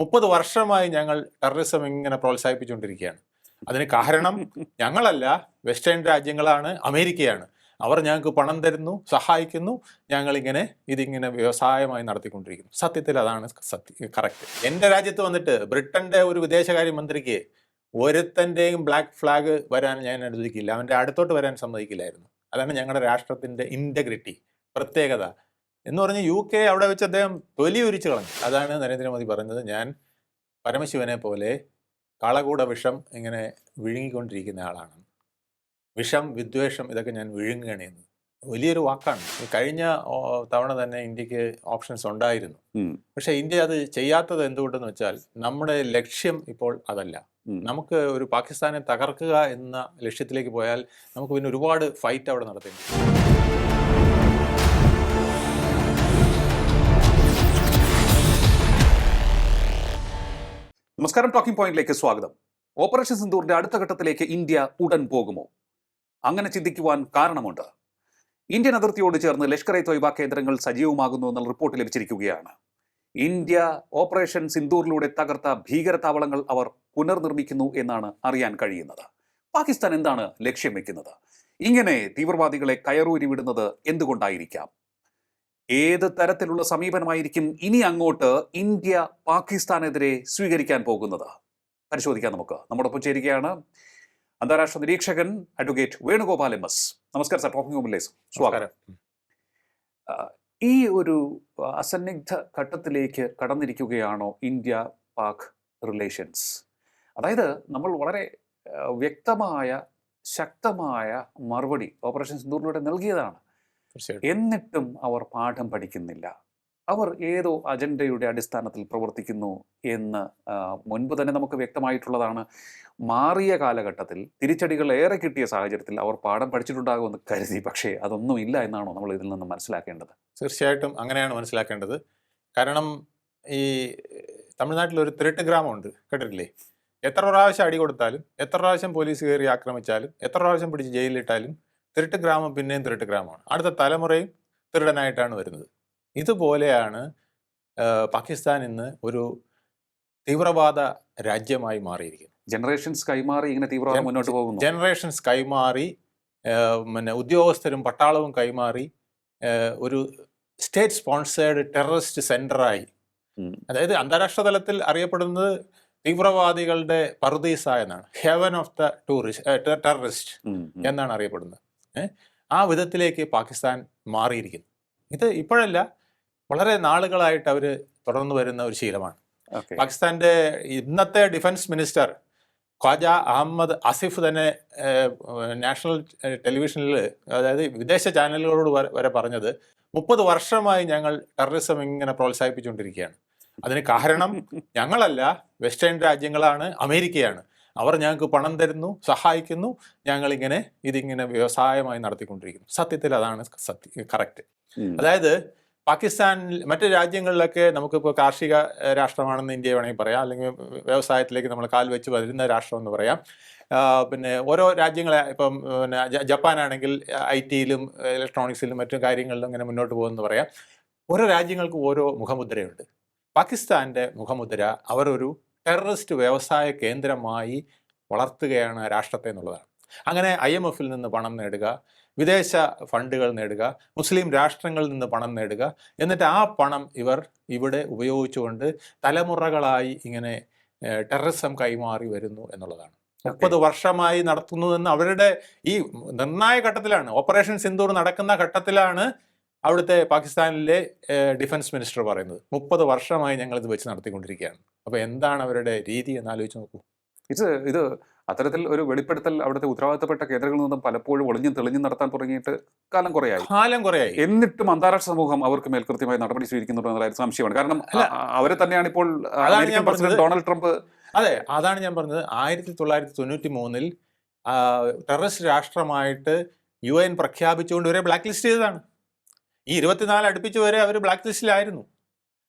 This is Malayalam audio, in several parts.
30 വർഷമായി ഞങ്ങൾ ടെററിസം ഇങ്ങനെ പ്രോത്സാഹിപ്പിച്ചുകൊണ്ടിരിക്കുകയാണ്. അതിന് കാരണം ഞങ്ങളല്ല, വെസ്റ്റേൺ രാജ്യങ്ങളാണ്, അമേരിക്കയാണ്. അവർ ഞങ്ങൾക്ക് പണം തരുന്നു, സഹായിക്കുന്നു, ഞങ്ങളിങ്ങനെ ഇതിങ്ങനെ വ്യവസായമായി നടത്തിക്കൊണ്ടിരിക്കുന്നു. സത്യത്തിൽ അതാണ് കറക്റ്റ്. എൻ്റെ രാജ്യത്ത് വന്നിട്ട് ബ്രിട്ടൻ്റെ ഒരു വിദേശകാര്യമന്ത്രിക്ക് ഒരുത്തൻ്റെയും ബ്ലാക്ക് ഫ്ലാഗ് വരാൻ ഞാൻ അനുവദിക്കില്ല, അവൻ്റെ അടുത്തോട്ട് വരാൻ സമ്മതിക്കില്ലായിരുന്നു. അതാണ് ഞങ്ങളുടെ രാഷ്ട്രത്തിൻ്റെ ഇൻറ്റഗ്രിറ്റി, പ്രത്യേകത എന്ന് പറഞ്ഞ് UK അവിടെ വെച്ച് അദ്ദേഹം തൊലിയുരിച്ച് കളഞ്ഞു. അതാണ് നരേന്ദ്രമോദി പറഞ്ഞത്, ഞാൻ പരമശിവനെ പോലെ കാളകൂട വിഷം ഇങ്ങനെ വിഴുങ്ങിക്കൊണ്ടിരിക്കുന്ന ആളാണ്. വിഷം, വിദ്വേഷം ഇതൊക്കെ ഞാൻ വിഴുങ്ങുകയാണ് എന്ന് വലിയൊരു വാക്കാണ്. കഴിഞ്ഞ തവണ തന്നെ ഇന്ത്യക്ക് ഓപ്ഷൻസ് ഉണ്ടായിരുന്നു. പക്ഷേ ഇന്ത്യ അത് ചെയ്യാത്തത് എന്തുകൊണ്ടെന്ന് വെച്ചാൽ നമ്മുടെ ലക്ഷ്യം ഇപ്പോൾ അതല്ല. നമുക്ക് ഒരു പാകിസ്ഥാനെ തകർക്കുക എന്ന ലക്ഷ്യത്തിലേക്ക് പോയാൽ നമുക്ക് പിന്നെ ഒരുപാട് ഫൈറ്റ് അവിടെ നടത്തേണ്ടി വരും. നമസ്കാരം, ടോക്കിംഗ് പോയിന്റിലേക്ക് സ്വാഗതം. ഓപ്പറേഷൻ സിന്ദൂറിന്റെ അടുത്ത ഘട്ടത്തിലേക്ക് ഇന്ത്യ ഉടൻ പോകുമോ? അങ്ങനെ ചിന്തിക്കുവാൻ കാരണമുണ്ട്. ഇന്ത്യൻ അതിർത്തിയോട് ചേർന്ന് ലഷ്കർ-ഇ തോയ്ബ കേന്ദ്രങ്ങൾ സജീവമാകുന്നു എന്നുള്ള റിപ്പോർട്ട് ലഭിച്ചിരിക്കുകയാണ്. ഇന്ത്യ ഓപ്പറേഷൻ സിന്ദൂറിലൂടെ തകർത്ത ഭീകരതാവളങ്ങൾ അവർ പുനർനിർമ്മിക്കുന്നു എന്നാണ് അറിയാൻ കഴിയുന്നത്. പാകിസ്ഥാൻ എന്താണ് ലക്ഷ്യം വെക്കുന്നത്? ഇങ്ങനെ തീവ്രവാദികളെ കയറൂരി വിടുന്നത് എന്തുകൊണ്ടായിരിക്കാം? ഏത് തരത്തിലുള്ള സമീപനമായിരിക്കും ഇനി അങ്ങോട്ട് ഇന്ത്യ പാകിസ്ഥാനെതിരെ സ്വീകരിക്കാൻ പോകുന്നത്? പരിശോധിക്കാൻ നമുക്ക്. നമ്മോടൊപ്പം ചേരുകയാണ് അന്താരാഷ്ട്ര നിരീക്ഷകൻ അഡ്വക്കേറ്റ് വേണുഗോപാൽ MS. നമസ്കാരം സർ, ടോക്കിംഗ് റൂമിലേക്ക് സ്വാഗതം. ഈ ഒരു അസന്നിഗ്ധ ഘട്ടത്തിലേക്ക് കടന്നിരിക്കുകയാണോ ഇന്ത്യ പാക് റിലേഷൻസ്? അതായത് നമ്മൾ വളരെ വ്യക്തമായ ശക്തമായ മറുപടി ഓപ്പറേഷൻ സിന്ദൂറിലൂടെ നൽകിയതാണ്. എന്നിട്ടും അവർ പാഠം പഠിക്കുന്നില്ല. അവർ ഏതോ അജണ്ടയുടെ അടിസ്ഥാനത്തിൽ പ്രവർത്തിക്കുന്നു എന്ന് മുൻപ് തന്നെ നമുക്ക് വ്യക്തമായിട്ടുള്ളതാണ്. മാറിയ കാലഘട്ടത്തിൽ തിരിച്ചടികൾ ഏറെ കിട്ടിയ സാഹചര്യത്തിൽ അവർ പാഠം പഠിച്ചിട്ടുണ്ടാകുമെന്ന് കരുതി. പക്ഷേ അതൊന്നും ഇല്ല എന്നാണോ നമ്മൾ ഇതിൽ നിന്ന് മനസ്സിലാക്കേണ്ടത്? തീർച്ചയായിട്ടും അങ്ങനെയാണ് മനസ്സിലാക്കേണ്ടത്. കാരണം ഈ തമിഴ്നാട്ടിലൊരു തിരുട്ട് ഗ്രാമമുണ്ട്, കേട്ടിട്ടില്ലേ? എത്ര പ്രാവശ്യം അടി കൊടുത്താലും, എത്ര പ്രാവശ്യം പോലീസ് കയറി ആക്രമിച്ചാലും, എത്ര പ്രാവശ്യം പിടിച്ച് ജയിലിലിട്ടാലും തിരുട്ട് ഗ്രാമം പിന്നെയും തിരുട്ട് ഗ്രാമമാണ്. അടുത്ത തലമുറയും തിരുടനായിട്ടാണ് വരുന്നത്. ഇതുപോലെയാണ് പാകിസ്ഥാൻ ഇന്ന് ഒരു തീവ്രവാദ രാജ്യമായി മാറിയിരിക്കുന്നത്. ജനറേഷൻസ് കൈമാറി ഇങ്ങനെ തീവ്രവാദം മുന്നോട്ട് പോകുന്നു. ജനറേഷൻസ് കൈമാറി, പിന്നെ ഉദ്യോഗസ്ഥരും പട്ടാളവും കൈമാറി ഒരു സ്റ്റേറ്റ് സ്പോൺസേർഡ് ടെററിസ്റ്റ് സെന്ററായി, അതായത് അന്താരാഷ്ട്ര തലത്തിൽ അറിയപ്പെടുന്നത് തീവ്രവാദികളുടെ പറുദീസ എന്നാണ്, ഹെവൻ ഓഫ് ദ ടെററിസ്റ്റ് എന്നാണ് അറിയപ്പെടുന്നത്. ആ വിധത്തിലേക്ക് പാകിസ്ഥാൻ മാറിയിരിക്കുന്നു. ഇത് ഇപ്പോഴല്ല, വളരെ നാളുകളായിട്ട് അവർ തുടർന്നു വരുന്ന ഒരു ശീലമാണ്. പാകിസ്ഥാന്റെ ഇന്നത്തെ ഡിഫൻസ് മിനിസ്റ്റർ ഖ്വാജ അഹമ്മദ് ആസിഫ് തന്നെ നാഷണൽ ടെലിവിഷനിൽ, അതായത് വിദേശ ചാനലുകളോട് വരെ പറഞ്ഞത്, 30 വർഷമായി ഞങ്ങൾ ടെററിസം ഇങ്ങനെ പ്രോത്സാഹിപ്പിച്ചുകൊണ്ടിരിക്കുകയാണ്. അതിന് കാരണം ഞങ്ങളല്ല, വെസ്റ്റേൺ രാജ്യങ്ങളാണ്, അമേരിക്കയാണ്. അവർ ഞങ്ങൾക്ക് പണം തരുന്നു, സഹായിക്കുന്നു, ഞങ്ങളിങ്ങനെ ഇതിങ്ങനെ വ്യവസായമായി നടത്തിക്കൊണ്ടിരിക്കുന്നു. സത്യത്തിൽ അതാണ് കറക്റ്റ്. അതായത് പാകിസ്ഥാൻ മറ്റ് രാജ്യങ്ങളിലൊക്കെ നമുക്കിപ്പോൾ കാർഷിക രാഷ്ട്രമാണെന്ന് ഇന്ത്യ വേണമെങ്കിൽ പറയാം, അല്ലെങ്കിൽ വ്യവസായത്തിലേക്ക് നമ്മൾ കാൽ വെച്ച് വരുന്ന രാഷ്ട്രം എന്ന് പറയാം. പിന്നെ ഓരോ രാജ്യങ്ങളെ, ഇപ്പം പിന്നെ ജപ്പാനാണെങ്കിൽ IT-യിലും ഇലക്ട്രോണിക്സിലും മറ്റു കാര്യങ്ങളിലും ഇങ്ങനെ മുന്നോട്ട് പോകുമെന്ന് പറയാം. ഓരോ രാജ്യങ്ങൾക്കും ഓരോ മുഖമുദ്രയുണ്ട്. പാകിസ്ഥാൻ്റെ മുഖമുദ്ര അവരൊരു ടെററിസ്റ്റ് വ്യവസായ കേന്ദ്രമായി വളർത്തുകയാണ് രാഷ്ട്രത്തെ എന്നുള്ളതാണ്. അങ്ങനെ IMF-ൽ നിന്ന് പണം നേടുക, വിദേശ ഫണ്ടുകൾ നേടുക, മുസ്ലിം രാഷ്ട്രങ്ങളിൽ നിന്ന് പണം നേടുക, എന്നിട്ട് ആ പണം ഇവർ ഇവിടെ ഉപയോഗിച്ചുകൊണ്ട് തലമുറകളായി ഇങ്ങനെ ടെററിസം കൈമാറി വരുന്നു എന്നുള്ളതാണ്. 30 വർഷമായി നടത്തുന്നതെന്ന് അവരുടെ ഈ നിർണായക ഘട്ടത്തിലാണ്, ഓപ്പറേഷൻ സിന്ദൂർ നടക്കുന്ന ഘട്ടത്തിലാണ് അവിടുത്തെ പാകിസ്ഥാനിലെ ഡിഫൻസ് മിനിസ്റ്റർ പറയുന്നത്. 30 വർഷമായി ഞങ്ങൾ ഇത് വെച്ച് നടത്തിക്കൊണ്ടിരിക്കുകയാണ്. അപ്പോൾ എന്താണ് അവരുടെ രീതി എന്ന് ആലോചിച്ച് നോക്കൂ. ഇത് അത്തരത്തിൽ ഒരു വെളിപ്പെടുത്തൽ അവിടുത്തെ ഉത്തരവാദിത്തപ്പെട്ട കേന്ദ്രങ്ങളിൽ നിന്നും പലപ്പോഴും ഒളിഞ്ഞും തെളിഞ്ഞും നടത്താൻ തുടങ്ങിയിട്ട് കാലം കുറയായി. എന്നിട്ടും അന്താരാഷ്ട്ര സമൂഹം അവർക്ക് മേൽ കൃത്യമായി നടപടി സ്വീകരിക്കുന്നുണ്ടോ എന്നുള്ള സംശയമാണ്. കാരണം അവരെ തന്നെയാണ് ഇപ്പോൾ ഡൊണാൾഡ് ട്രംപ്. അതെ, അതാണ് ഞാൻ പറഞ്ഞത്. 1993-ൽ ടെററിസ്റ്റ് രാഷ്ട്രമായിട്ട് UN പ്രഖ്യാപിച്ചുകൊണ്ട് ഇവരെ ബ്ലാക്ക് ലിസ്റ്റ് ചെയ്തതാണ്. ഈ 24 അടുപ്പിച്ച് വരെ അവർ ബ്ലാക്ക് ലിസ്റ്റിലായിരുന്നു.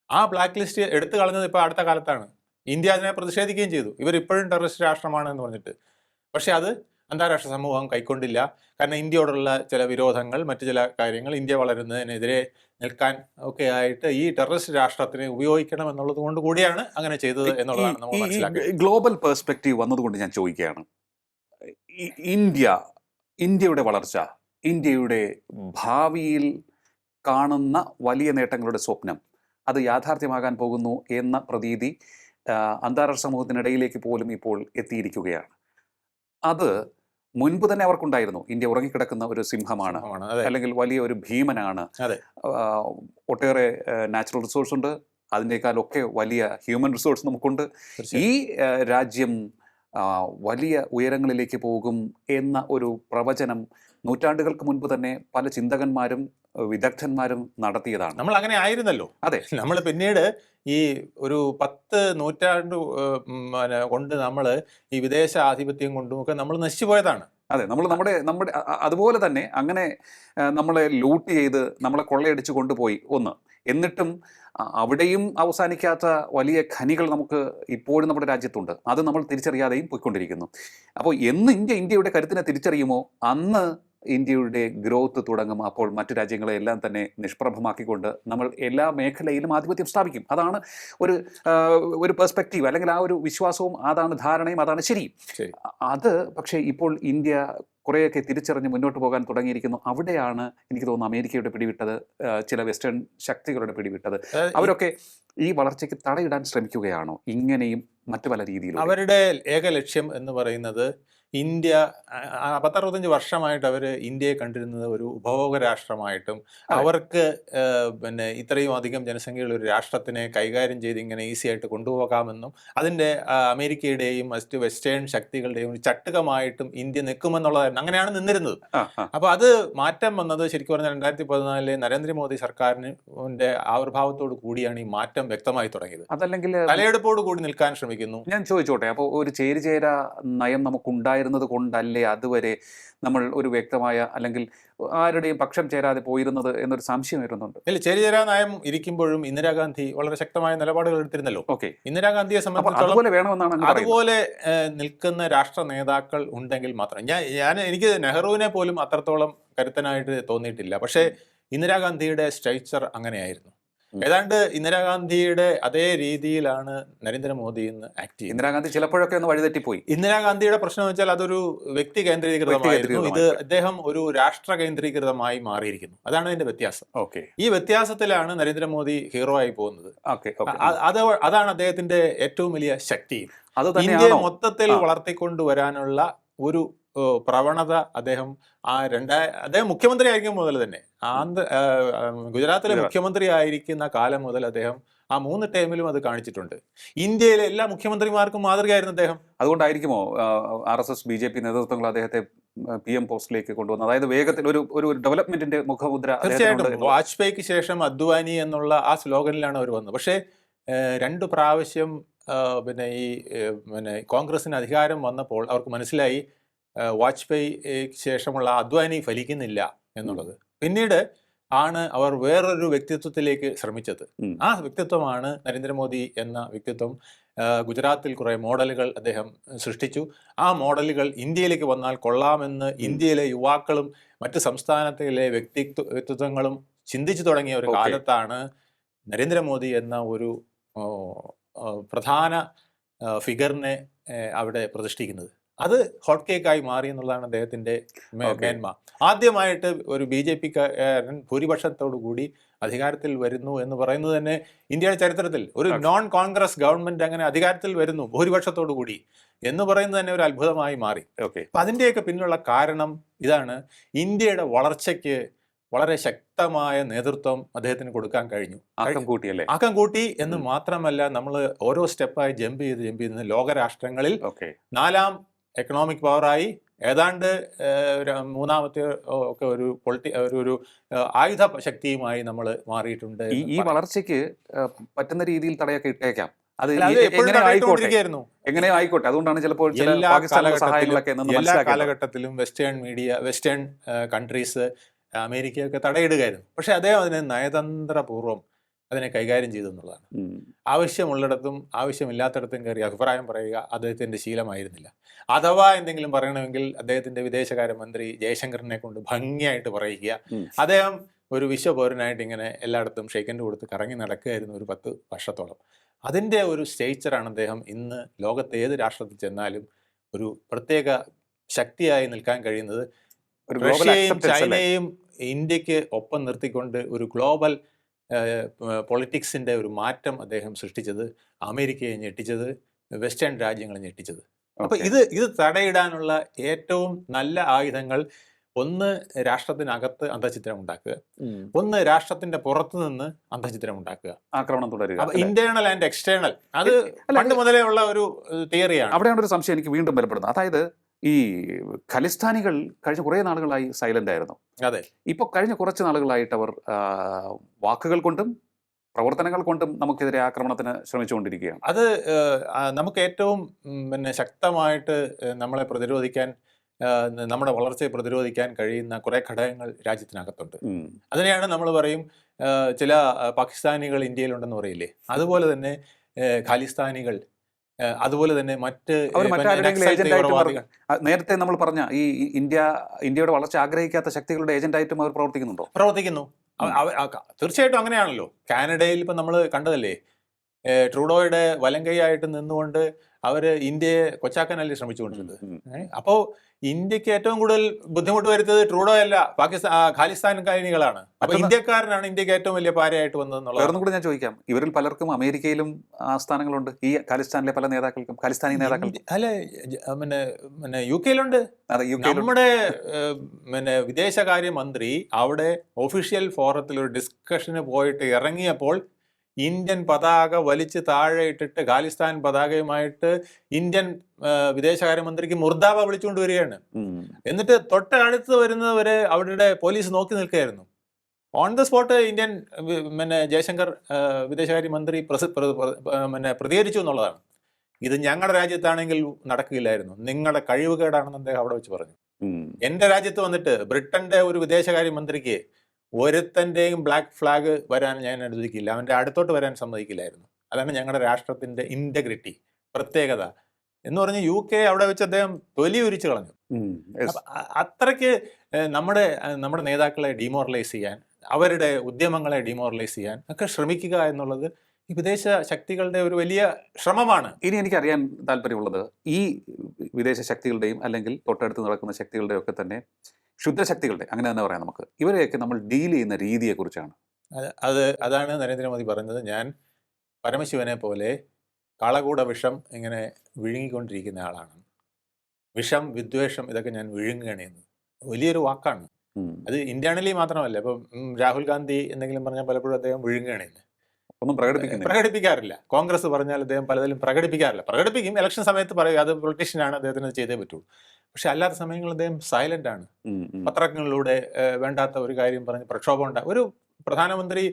ആ ബ്ലാക്ക് ലിസ്റ്റ് എടുത്തു കളഞ്ഞത് ഇപ്പോൾ അടുത്ത കാലത്താണ്. ഇന്ത്യ അതിനെ പ്രതിഷേധിക്കുകയും ചെയ്തു, ഇവരിപ്പോഴും ടെററിസ്റ്റ് രാഷ്ട്രമാണ് എന്ന് പറഞ്ഞിട്ട്. പക്ഷേ അത് അന്താരാഷ്ട്ര സമൂഹം കൈക്കൊണ്ടില്ല. കാരണം ഇന്ത്യയോടുള്ള ചില വിരോധങ്ങൾ, മറ്റു ചില കാര്യങ്ങൾ, ഇന്ത്യ വളരുന്നതിനെതിരെ നിൽക്കാൻ ഒക്കെ ആയിട്ട് ഈ ടെററിസ്റ്റ് രാഷ്ട്രത്തിനെ ഉപയോഗിക്കണം എന്നുള്ളത് കൊണ്ട് കൂടിയാണ് അങ്ങനെ ചെയ്തത് എന്നുള്ളതാണ് നമ്മൾ ഈ മനസ്സിലാക്കുന്നത്. ഗ്ലോബൽ പേഴ്സ്പെക്റ്റീവ് വന്നതുകൊണ്ട് ഞാൻ ചോദിക്കുകയാണ്, ഇന്ത്യയുടെ വളർച്ച, ഇന്ത്യയുടെ ഭാവിയിൽ കാണുന്ന വലിയ നേട്ടങ്ങളുടെ സ്വപ്നം അത് യാഥാർത്ഥ്യമാകാൻ പോകുന്നു എന്ന പ്രതീതി അന്താരാഷ്ട്ര സമൂഹത്തിനിടയിലേക്ക് പോലും ഇപ്പോൾ എത്തിയിരിക്കുകയാണ്. അത് മുൻപ് തന്നെ അവർക്കുണ്ടായിരുന്നു. ഇന്ത്യ ഉറങ്ങിക്കിടക്കുന്ന ഒരു സിംഹമാണ്, അതെ, അല്ലെങ്കിൽ വലിയ ഒരു ഭീമനാണ്. അതെ. ഒട്ടേറെ നാച്ചുറൽ റിസോഴ്സ് ഉണ്ട്, അതിനേക്കാളൊക്കെ വലിയ ഹ്യൂമൻ റിസോഴ്സ് നമുക്കുണ്ട്. ഈ രാജ്യം വലിയ ഉയരങ്ങളിലേക്ക് പോകും എന്ന ഒരു പ്രവചനം നൂറ്റാണ്ടുകൾക്ക് മുൻപ് തന്നെ പല ചിന്തകന്മാരും വിദഗ്ധന്മാരും നടത്തിയതാണ്. നമ്മൾ അങ്ങനെ ആയിരുന്നല്ലോ. അതെ, നമ്മൾ പിന്നീട് ഈ ഒരു 10 നൂറ്റാണ്ട് കൊണ്ട് നമ്മൾ ഈ വിദേശ ആധിപത്യം കൊണ്ടും ഒക്കെ നമ്മൾ നശിച്ചു പോയതാണ്. അതെ, നമ്മുടെ അതുപോലെ തന്നെ അങ്ങനെ നമ്മളെ ലൂട്ട് ചെയ്ത് നമ്മളെ കൊള്ളയടിച്ച് കൊണ്ടുപോയി ഒന്ന്. എന്നിട്ടും അവിടെയും അവസാനിക്കാത്ത വലിയ ഖനികൾ നമുക്ക് ഇപ്പോഴും നമ്മുടെ രാജ്യത്തുണ്ട്. അത് നമ്മൾ തിരിച്ചറിയാതെയും പോയിക്കൊണ്ടിരിക്കുന്നു. അപ്പോൾ എന്ന് ഇന്ത്യയുടെ കരുത്തിനെ തിരിച്ചറിയുമോ അന്ന് ഇന്ത്യയുടെ ഗ്രോത്ത് തുടങ്ങും. അപ്പോൾ മറ്റു രാജ്യങ്ങളെ എല്ലാം തന്നെ നിഷ്പ്രഭമാക്കിക്കൊണ്ട് നമ്മൾ എല്ലാ മേഖലയിലും ആധിപത്യം സ്ഥാപിക്കും. അതാണ് ഒരു പെർസ്പെക്റ്റീവ്, അല്ലെങ്കിൽ ആ ഒരു വിശ്വാസവും അതാണ് ധാരണയും, അതാണ് ശരി. അത് പക്ഷേ ഇപ്പോൾ ഇന്ത്യ കുറേയൊക്കെ തിരിച്ചറിഞ്ഞ് മുന്നോട്ട് പോകാൻ തുടങ്ങിയിരിക്കുന്നു. അവിടെയാണ് എനിക്ക് തോന്നുന്നു അമേരിക്കയുടെ പിടിവിട്ടത്, ചില വെസ്റ്റേൺ ശക്തികളുടെ പിടിവിട്ടത്. അവരൊക്കെ ഈ വളർച്ചയ്ക്ക് തടയിടാൻ ശ്രമിക്കുകയാണോ ഇങ്ങനെയും മറ്റു പല രീതിയിലും? അവരുടെ ഏക ലക്ഷ്യം എന്ന് പറയുന്നത് ഇന്ത്യ 10-65 വർഷമായിട്ട് അവർ ഇന്ത്യയെ കണ്ടിരുന്നത് ഒരു ഉപഭോഗ രാഷ്ട്രമായിട്ടും, അവർക്ക് പിന്നെ ഇത്രയും അധികം ജനസംഖ്യയുള്ള ഒരു രാഷ്ട്രത്തിനെ കൈകാര്യം ചെയ്ത് ഇങ്ങനെ ഈസി ആയിട്ട് കൊണ്ടുപോകാമെന്നും അതിൻ്റെ അമേരിക്കയുടെയും മറ്റ് വെസ്റ്റേൺ ശക്തികളുടെയും ഒരു ചട്ടുകമായിട്ടും ഇന്ത്യ നിൽക്കുമെന്നുള്ളതായിരുന്നു. അങ്ങനെയാണ് നിന്നിരുന്നത്. അപ്പോൾ അത് മാറ്റം വന്നത് ശരിക്കും പറഞ്ഞാൽ 2014 നരേന്ദ്രമോദി സർക്കാരിൻ്റെ ആവിർഭാവത്തോടു കൂടിയാണ് ഈ മാറ്റം വ്യക്തമായി തുടങ്ങിയത്. അതല്ലെങ്കിൽ തലയെടുപ്പോട് കൂടി നിൽക്കാൻ ശ്രമിക്കുന്നു. ഞാൻ ചോദിച്ചോട്ടെ, അപ്പോൾ ഒരു ചേരിചേര നയം നമുക്കുണ്ടായിരുന്നത് കൊണ്ടല്ലേ അതുവരെ നമ്മൾ ഒരു വ്യക്തമായ, അല്ലെങ്കിൽ ആരുടെയും പക്ഷം ചേരാതെ പോയിരുന്നത് എന്നൊരു സംശയം വരുന്നുണ്ട്? ഇല്ല, ചേരിചേരാ നയം ഇരിക്കുമ്പോഴും ഇന്ദിരാഗാന്ധി വളരെ ശക്തമായ നിലപാടുകൾ എടുത്തിരുന്നല്ലോ. ഓക്കെ, ഇന്ദിരാഗാന്ധിയെ സംബന്ധിച്ചിടത്തോളം അതുപോലെ വേണമെന്നാണ്. അതുപോലെ നിൽക്കുന്ന രാഷ്ട്ര നേതാക്കൾ ഉണ്ടെങ്കിൽ മാത്രം. എനിക്ക് നെഹ്റുവിനെ പോലും അത്രത്തോളം കരുത്തനായിട്ട് തോന്നിയിട്ടില്ല. പക്ഷേ ഇന്ദിരാഗാന്ധിയുടെ സ്ട്രക്ചർ അങ്ങനെയായിരുന്നു. ഏതാണ്ട് ഇന്ദിരാഗാന്ധിയുടെ അതേ രീതിയിലാണ് നരേന്ദ്രമോദി ഇന്ന് ആക്ട് ചെയ്യുന്നത്. ഇന്ദിരാഗാന്ധി ചിലപ്പോഴൊക്കെ ഒന്ന് വഴിതെറ്റിപ്പോയി. ഇന്ദിരാഗാന്ധിയുടെ പ്രശ്നം എന്ന് വെച്ചാൽ അതൊരു വ്യക്തി കേന്ദ്രീകൃതമായിരുന്നു. ഇത് അദ്ദേഹം ഒരു രാഷ്ട്ര കേന്ദ്രീകൃതമായി മാറിയിരിക്കുന്നു. അതാണ് അതിന്റെ വ്യത്യാസം. ഓക്കെ, ഈ വ്യത്യാസത്തിലാണ് നരേന്ദ്രമോദി ഹീറോ ആയി പോകുന്നത്. അതാണ് അദ്ദേഹത്തിന്റെ ഏറ്റവും വലിയ ശക്തി. ഇന്ത്യയെ മൊത്തത്തിൽ വളർത്തിക്കൊണ്ടുവരാനുള്ള ഒരു പ്രവണത അദ്ദേഹം അദ്ദേഹം മുഖ്യമന്ത്രി ആയിരിക്കും മുതൽ തന്നെ, ഗുജറാത്തിലെ മുഖ്യമന്ത്രി ആയിരിക്കുന്ന കാലം മുതൽ അദ്ദേഹം ആ 3 ടൈമിലും അത് കാണിച്ചിട്ടുണ്ട്. ഇന്ത്യയിലെ എല്ലാ മുഖ്യമന്ത്രിമാർക്കും മാതൃകയായിരുന്നു അദ്ദേഹം. അതുകൊണ്ടായിരിക്കുമോ RSS BJP നേതൃത്വങ്ങൾ അദ്ദേഹത്തെ PM പോസ്റ്റിലേക്ക് കൊണ്ടുവന്നത്? അതായത് വേഗത്തിൽ ഒരു ഡെവലപ്മെന്റിന്റെ മുഖമുദ്ര. തീർച്ചയായിട്ടും വാജ്പേയിക്ക് ശേഷം അദ്വാനി എന്നുള്ള ആ സ്ലോഗനിലാണ് അവർ വന്നത്. പക്ഷേ 2 പ്രാവശ്യം പിന്നെ കോൺഗ്രസിന് അധികാരം വന്നപ്പോൾ അവർക്ക് മനസ്സിലായി വാജ്പേയിക്ക് ശേഷമുള്ള അദ്വാനി ഫലിക്കുന്നില്ല എന്നുള്ളത്. പിന്നീട് ആണ് അവർ വേറൊരു വ്യക്തിത്വത്തിലേക്ക് ശ്രമിച്ചത്. ആ വ്യക്തിത്വമാണ് നരേന്ദ്രമോദി എന്ന വ്യക്തിത്വം. ഗുജറാത്തിൽ കുറേ മോഡലുകൾ അദ്ദേഹം സൃഷ്ടിച്ചു. ആ മോഡലുകൾ ഇന്ത്യയിലേക്ക് വന്നാൽ കൊള്ളാമെന്ന് ഇന്ത്യയിലെ യുവാക്കളും മറ്റ് സംസ്ഥാനത്തിലെ വ്യക്തിത്വങ്ങളും ചിന്തിച്ചു തുടങ്ങിയ ഒരു കാലത്താണ് നരേന്ദ്രമോദി എന്ന ഒരു പ്രധാന ഫിഗറിനെ അവിടെ പ്രതിഷ്ഠിക്കുന്നത്. അത് ഹോട്ട് കേക്കായി മാറി എന്നുള്ളതാണ് അദ്ദേഹത്തിന്റെ മേന്മ. ആദ്യമായിട്ട് ഒരു BJP-കാരൻ ഭൂരിപക്ഷത്തോടു കൂടി അധികാരത്തിൽ വരുന്നു എന്ന് പറയുന്നത് തന്നെ ഇന്ത്യയുടെ ചരിത്രത്തിൽ ഒരു നോൺ കോൺഗ്രസ് ഗവൺമെന്റ് അങ്ങനെ അധികാരത്തിൽ വരുന്നു ഭൂരിപക്ഷത്തോടു കൂടി എന്ന് പറയുന്നത് തന്നെ ഒരു അത്ഭുതമായി മാറി. അപ്പൊ അതിന്റെയൊക്കെ പിന്നിലുള്ള കാരണം ഇതാണ്. ഇന്ത്യയുടെ വളർച്ചയ്ക്ക് വളരെ ശക്തമായ നേതൃത്വം അദ്ദേഹത്തിന് കൊടുക്കാൻ കഴിഞ്ഞു. ആക്കം കൂട്ടി എന്ന് മാത്രമല്ല, നമ്മൾ ഓരോ സ്റ്റെപ്പായി ജമ്പ് ചെയ്ത് ലോകരാഷ്ട്രങ്ങളിൽ 4ാം എക്കണോമിക് പവറായി, ഏതാണ്ട് 3ാമത്തെ ഒക്കെ ഒരു ആയുധ ശക്തിയുമായി നമ്മൾ മാറിയിട്ടുണ്ട്. ഈ വളർച്ചയ്ക്ക് പറ്റുന്ന രീതിയിൽ തടയൊക്കെ ഇട്ടേക്കാം. അത് എങ്ങനെ ആയിക്കോട്ടെ. അതുകൊണ്ടാണ് ചിലപ്പോൾ എല്ലാ കാലഘട്ടത്തിലും വെസ്റ്റേൺ കൺട്രീസ്, അമേരിക്കയൊക്കെ തടയിടുകയായിരുന്നു. പക്ഷെ അദ്ദേഹം അതിനെ നയതന്ത്രപൂർവ്വം അതിനെ കൈകാര്യം ചെയ്തു എന്നുള്ളതാണ്. ആവശ്യമുള്ളിടത്തും ആവശ്യമില്ലാത്തിടത്തും കയറി അഭിപ്രായം പറയുക അദ്ദേഹത്തിൻ്റെ ശീലമായിരുന്നില്ല. അഥവാ എന്തെങ്കിലും പറയണമെങ്കിൽ അദ്ദേഹത്തിൻ്റെ വിദേശകാര്യമന്ത്രി ജയശങ്കറിനെ കൊണ്ട് ഭംഗിയായിട്ട് പറയിക്കുക. അദ്ദേഹം ഒരു വിശ്വപൗരനായിട്ട് ഇങ്ങനെ എല്ലായിടത്തും ഷെയ്ക്കൻഡ് കൊടുത്ത് കറങ്ങി നടക്കുകയായിരുന്നു ഒരു 10 വർഷത്തോളം. അതിൻ്റെ ഒരു സ്റ്റേച്ചറാണ് അദ്ദേഹം ഇന്ന് ലോകത്തെ ഏത് രാഷ്ട്രത്തിൽ ചെന്നാലും ഒരു പ്രത്യേക ശക്തിയായി നിൽക്കാൻ കഴിയുന്നത്. റഷ്യയും ചൈനയും ഇന്ത്യക്ക് ഒപ്പം നിർത്തിക്കൊണ്ട് ഒരു ഗ്ലോബൽ പൊളിറ്റിക്സിൻ്റെ ഒരു മാറ്റം അദ്ദേഹം സൃഷ്ടിച്ചത്, അമേരിക്കയെ ഞെട്ടിച്ചത്, വെസ്റ്റേൺ രാജ്യങ്ങളെ ഞെട്ടിച്ചത്. അപ്പോൾ ഇത് തടയിടാനുള്ള ഏറ്റവും നല്ല ആയുധങ്ങൾ, ഒന്ന് രാഷ്ട്രത്തിനകത്ത് അന്തഃഛിദ്രം ഉണ്ടാക്കുക, ഒന്ന് രാഷ്ട്രത്തിന്റെ പുറത്തു നിന്ന് അന്തഃഛിദ്രം ഉണ്ടാക്കുക, ആക്രമണം തുടരുക. ഇന്റേണൽ ആൻഡ് എക്സ്റ്റേണൽ, അത് പണ്ട് മുതലേ ഉള്ള ഒരു തിയറിയാണ്. അവിടെയാണ് ഒരു സംശയം എനിക്ക് വീണ്ടും ബലപ്പെടുന്നത്. അതായത് ഈ ഖലിസ്ഥാനികൾ കഴിഞ്ഞ കുറേ നാളുകളായി സൈലന്റ് ആയിരുന്നു. അതെ, ഇപ്പോൾ കഴിഞ്ഞ കുറച്ച് നാളുകളായിട്ട് അവർ വാക്കുകൾ കൊണ്ടും പ്രവർത്തനങ്ങൾ കൊണ്ടും നമുക്കെതിരെ ആക്രമണത്തിന് ശ്രമിച്ചുകൊണ്ടിരിക്കുകയാണ്. അത് നമുക്ക് ഏറ്റവും ശക്തമായിട്ട് നമ്മളെ പ്രതിരോധിക്കാൻ, നമ്മുടെ വളർച്ചയെ പ്രതിരോധിക്കാൻ കഴിയുന്ന കുറേ ഘടകങ്ങൾ രാജ്യത്തിനകത്തുണ്ട്. അതിനെയാണ് നമ്മൾ പറയും ചില പാകിസ്ഥാനികൾ ഇന്ത്യയിലുണ്ടെന്ന് പറയില്ലേ, അതുപോലെ തന്നെ ഖാലിസ്ഥാനികൾ, അതുപോലെ തന്നെ നേരത്തെ നമ്മൾ പറഞ്ഞ ഈ ഇന്ത്യയുടെ വളർച്ച ആഗ്രഹിക്കാത്ത ശക്തികളുടെ ഏജന്റായിട്ടും അവർ പ്രവർത്തിക്കുന്നു. തീർച്ചയായിട്ടും അങ്ങനെയാണല്ലോ. കാനഡയിൽ ഇപ്പം നമ്മൾ കണ്ടതല്ലേ, ട്രൂഡോയുടെ വലങ്കൈയായിട്ട് നിന്നുകൊണ്ട് അവർ ഇന്ത്യയെ കൊച്ചാക്കാനല്ലേ ശ്രമിച്ചുകൊണ്ടിരുന്നത്. അപ്പോൾ ഇന്ത്യക്ക് ഏറ്റവും കൂടുതൽ ബുദ്ധിമുട്ട് വരുന്നത് ട്രൂഡോ അല്ല, ഖാലിസ്ഥാനികളാണ്. അപ്പൊ ഇന്ത്യക്കാരനാണ് ഇന്ത്യക്ക് ഏറ്റവും വലിയ പാരയായിട്ട് വന്നതെന്നുള്ളത്. കൂടെ ഞാൻ ചോദിക്കാം, ഇവരിൽ പലർക്കും അമേരിക്കയിലും ആസ്ഥാനങ്ങളുണ്ട്, ഈ ഖാലിസ്ഥാനിലെ പല നേതാക്കൾക്കും, ഖാലിസ്ഥാനി നേതാക്കൾ അല്ലെ, യു കെയിലുണ്ട്. നമ്മുടെ വിദേശകാര്യമന്ത്രി അവിടെ ഒഫീഷ്യൽ ഫോറത്തിൽ ഒരു ഡിസ്കഷന് പോയിട്ട് ഇറങ്ങിയപ്പോൾ ഇന്ത്യൻ പതാക വലിച്ച് താഴെ ഇട്ടിട്ട് ഖാലിസ്ഥാൻ പതാകയുമായിട്ട് ഇന്ത്യൻ വിദേശകാര്യമന്ത്രിക്ക് മുർദാബ വിളിച്ചുകൊണ്ട് വരികയാണ്. എന്നിട്ട് തൊട്ടടുത്ത് വരുന്നവരെ അവരുടെ പോലീസ് നോക്കി നിൽക്കുകയായിരുന്നു. On the spot Indian Jaishankar വിദേശകാര്യമന്ത്രി പ്രതികരിച്ചു എന്നുള്ളതാണ്. ഇത് ഞങ്ങളുടെ രാജ്യത്താണെങ്കിൽ നടക്കില്ലായിരുന്നു, നിങ്ങളുടെ കഴിവുകേടാണെന്ന് അദ്ദേഹം അവിടെ വെച്ച് പറഞ്ഞു. എൻ്റെ രാജ്യത്ത് വന്നിട്ട് ബ്രിട്ടന്റെ ഒരു വിദേശകാര്യമന്ത്രിക്ക് ഒരുത്തൻ്റെയും ബ്ലാക്ക് ഫ്ലാഗ് വരാൻ ഞാൻ അനുവദിക്കില്ല, അവൻ്റെ അടുത്തോട്ട് വരാൻ സമ്മതിക്കില്ലായിരുന്നു. അതാണ് ഞങ്ങളുടെ രാഷ്ട്രത്തിൻ്റെ ഇൻറ്റഗ്രിറ്റി, പ്രത്യേകത എന്ന് പറഞ്ഞ് UK അവിടെ വെച്ച് അദ്ദേഹം തൊലി ഉരിച്ചു കളഞ്ഞു. അത്രയ്ക്ക് നമ്മുടെ നേതാക്കളെ ഡിമോറലൈസ് ചെയ്യാൻ, അവരുടെ ഉദ്യമങ്ങളെ ഡിമോറലൈസ് ചെയ്യാൻ ഒക്കെ ശ്രമിക്കുക എന്നുള്ളത് ഈ വിദേശ ശക്തികളുടെ ഒരു വലിയ ശ്രമമാണ്. ഇനി എനിക്കറിയാൻ താല്പര്യമുള്ളത്, ഈ വിദേശ ശക്തികളുടെയും അല്ലെങ്കിൽ തൊട്ടടുത്ത് നടക്കുന്ന ശക്തികളുടെയും ഒക്കെ തന്നെ ശുദ്ധശക്തികളുടെ, അങ്ങനെ തന്നെ പറയാം നമുക്ക്, ഇവരെയൊക്കെ നമ്മൾ ഡീൽ ചെയ്യുന്ന രീതിയെക്കുറിച്ചാണ്. അതാണ് നരേന്ദ്രമോദി പറഞ്ഞത്, ഞാൻ പരമശിവനെ പോലെ കാളകൂട വിഷം ഇങ്ങനെ വിഴുങ്ങിക്കൊണ്ടിരിക്കുന്ന ആളാണ്. വിഷം, വിദ്വേഷം ഇതൊക്കെ ഞാൻ വിഴുങ്ങുകയാണ് ചെയ്യുന്നത്. വലിയൊരു വാക്കാണ് അത്. ഇന്റേണലി മാത്രമല്ല, ഇപ്പം രാഹുൽ ഗാന്ധി എന്തെങ്കിലും പറഞ്ഞാൽ പലപ്പോഴും അദ്ദേഹം വിഴുങ്ങുകയാണ് ചെയ്യുന്നത്, ഒന്നും പ്രകടിപ്പിക്കാറില്ല. കോൺഗ്രസ് പറഞ്ഞാൽ അദ്ദേഹം പലതിലും പ്രകടിപ്പിക്കാറില്ല. പ്രകടിപ്പിക്കും, ഇലക്ഷൻ സമയത്ത് പറയും, അത് പൊളിറ്റീഷ്യനാണ്, അദ്ദേഹത്തിന് ചെയ്തേ പറ്റുള്ളൂ. പക്ഷെ അല്ലാത്ത സമയങ്ങളിൽ അദ്ദേഹം സൈലന്റ് ആണ്. പത്രങ്ങളിലൂടെ വേണ്ടാത്ത ഒരു കാര്യം പറഞ്ഞ് പ്രക്ഷോഭം ഉണ്ടാകും. ഒരു പ്രധാനമന്ത്രി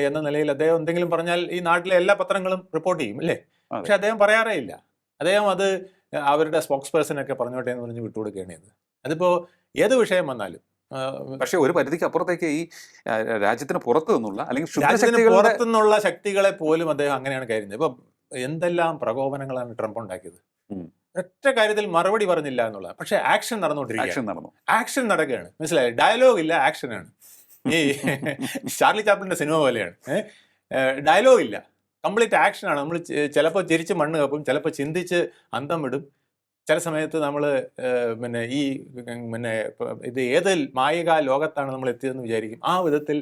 എന്ന നിലയിൽ അദ്ദേഹം എന്തെങ്കിലും പറഞ്ഞാൽ ഈ നാട്ടിലെ എല്ലാ പത്രങ്ങളും റിപ്പോർട്ട് ചെയ്യും അല്ലേ, പക്ഷെ അദ്ദേഹം പറയാറേ ഇല്ല. അദ്ദേഹം അത് അവരുടെ സ്പോക്സ് പേഴ്സണൊക്കെ പറഞ്ഞോട്ടെ എന്ന് പറഞ്ഞ് വിട്ടുകൊടുക്കുകയാണ് ചെയ്യുന്നത്. അതിപ്പോൾ ഏത് വിഷയം വന്നാലും. പക്ഷെ ഒരു പരിധിക്ക് അപ്പുറത്തേക്ക് ഈ രാജ്യത്തിന് പുറത്തു നിന്നുള്ള അല്ലെങ്കിൽ പുറത്തുനിന്നുള്ള ശക്തികളെ പോലും അദ്ദേഹം അങ്ങനെയാണ് കരുതുന്നത്. ഇപ്പൊ എന്തെല്ലാം പ്രകോപനങ്ങളാണ് ട്രംപ് ഉണ്ടാക്കിയത്. ഒറ്റ കാര്യത്തിൽ മറുപടി പറഞ്ഞില്ല എന്നുള്ളത്. പക്ഷെ ആക്ഷൻ നടന്നുകൊണ്ടിരിക്കുകയാണ്. ആക്ഷൻ നടക്കുകയാണ്, മനസ്സിലായി? ഡയലോഗ് ഇല്ല, ആക്ഷനാണ്. ഈ ചാർലി ചാപ്ലിന്റെ സിനിമ പോലെയാണ്. ഡയലോഗ് ഇല്ല, കംപ്ലീറ്റ് ആക്ഷനാണ്. നമ്മൾ ചിലപ്പോൾ ചിരിച്ച് മണ്ണ് കപ്പും, ചിലപ്പോൾ ചിന്തിച്ച് അന്തം വിടും. ചില സമയത്ത് നമ്മൾ ഇത് ഏത് മായിക ലോകത്താണ് നമ്മൾ എത്തിയതെന്ന് വിചാരിക്കും. ആ വിധത്തിൽ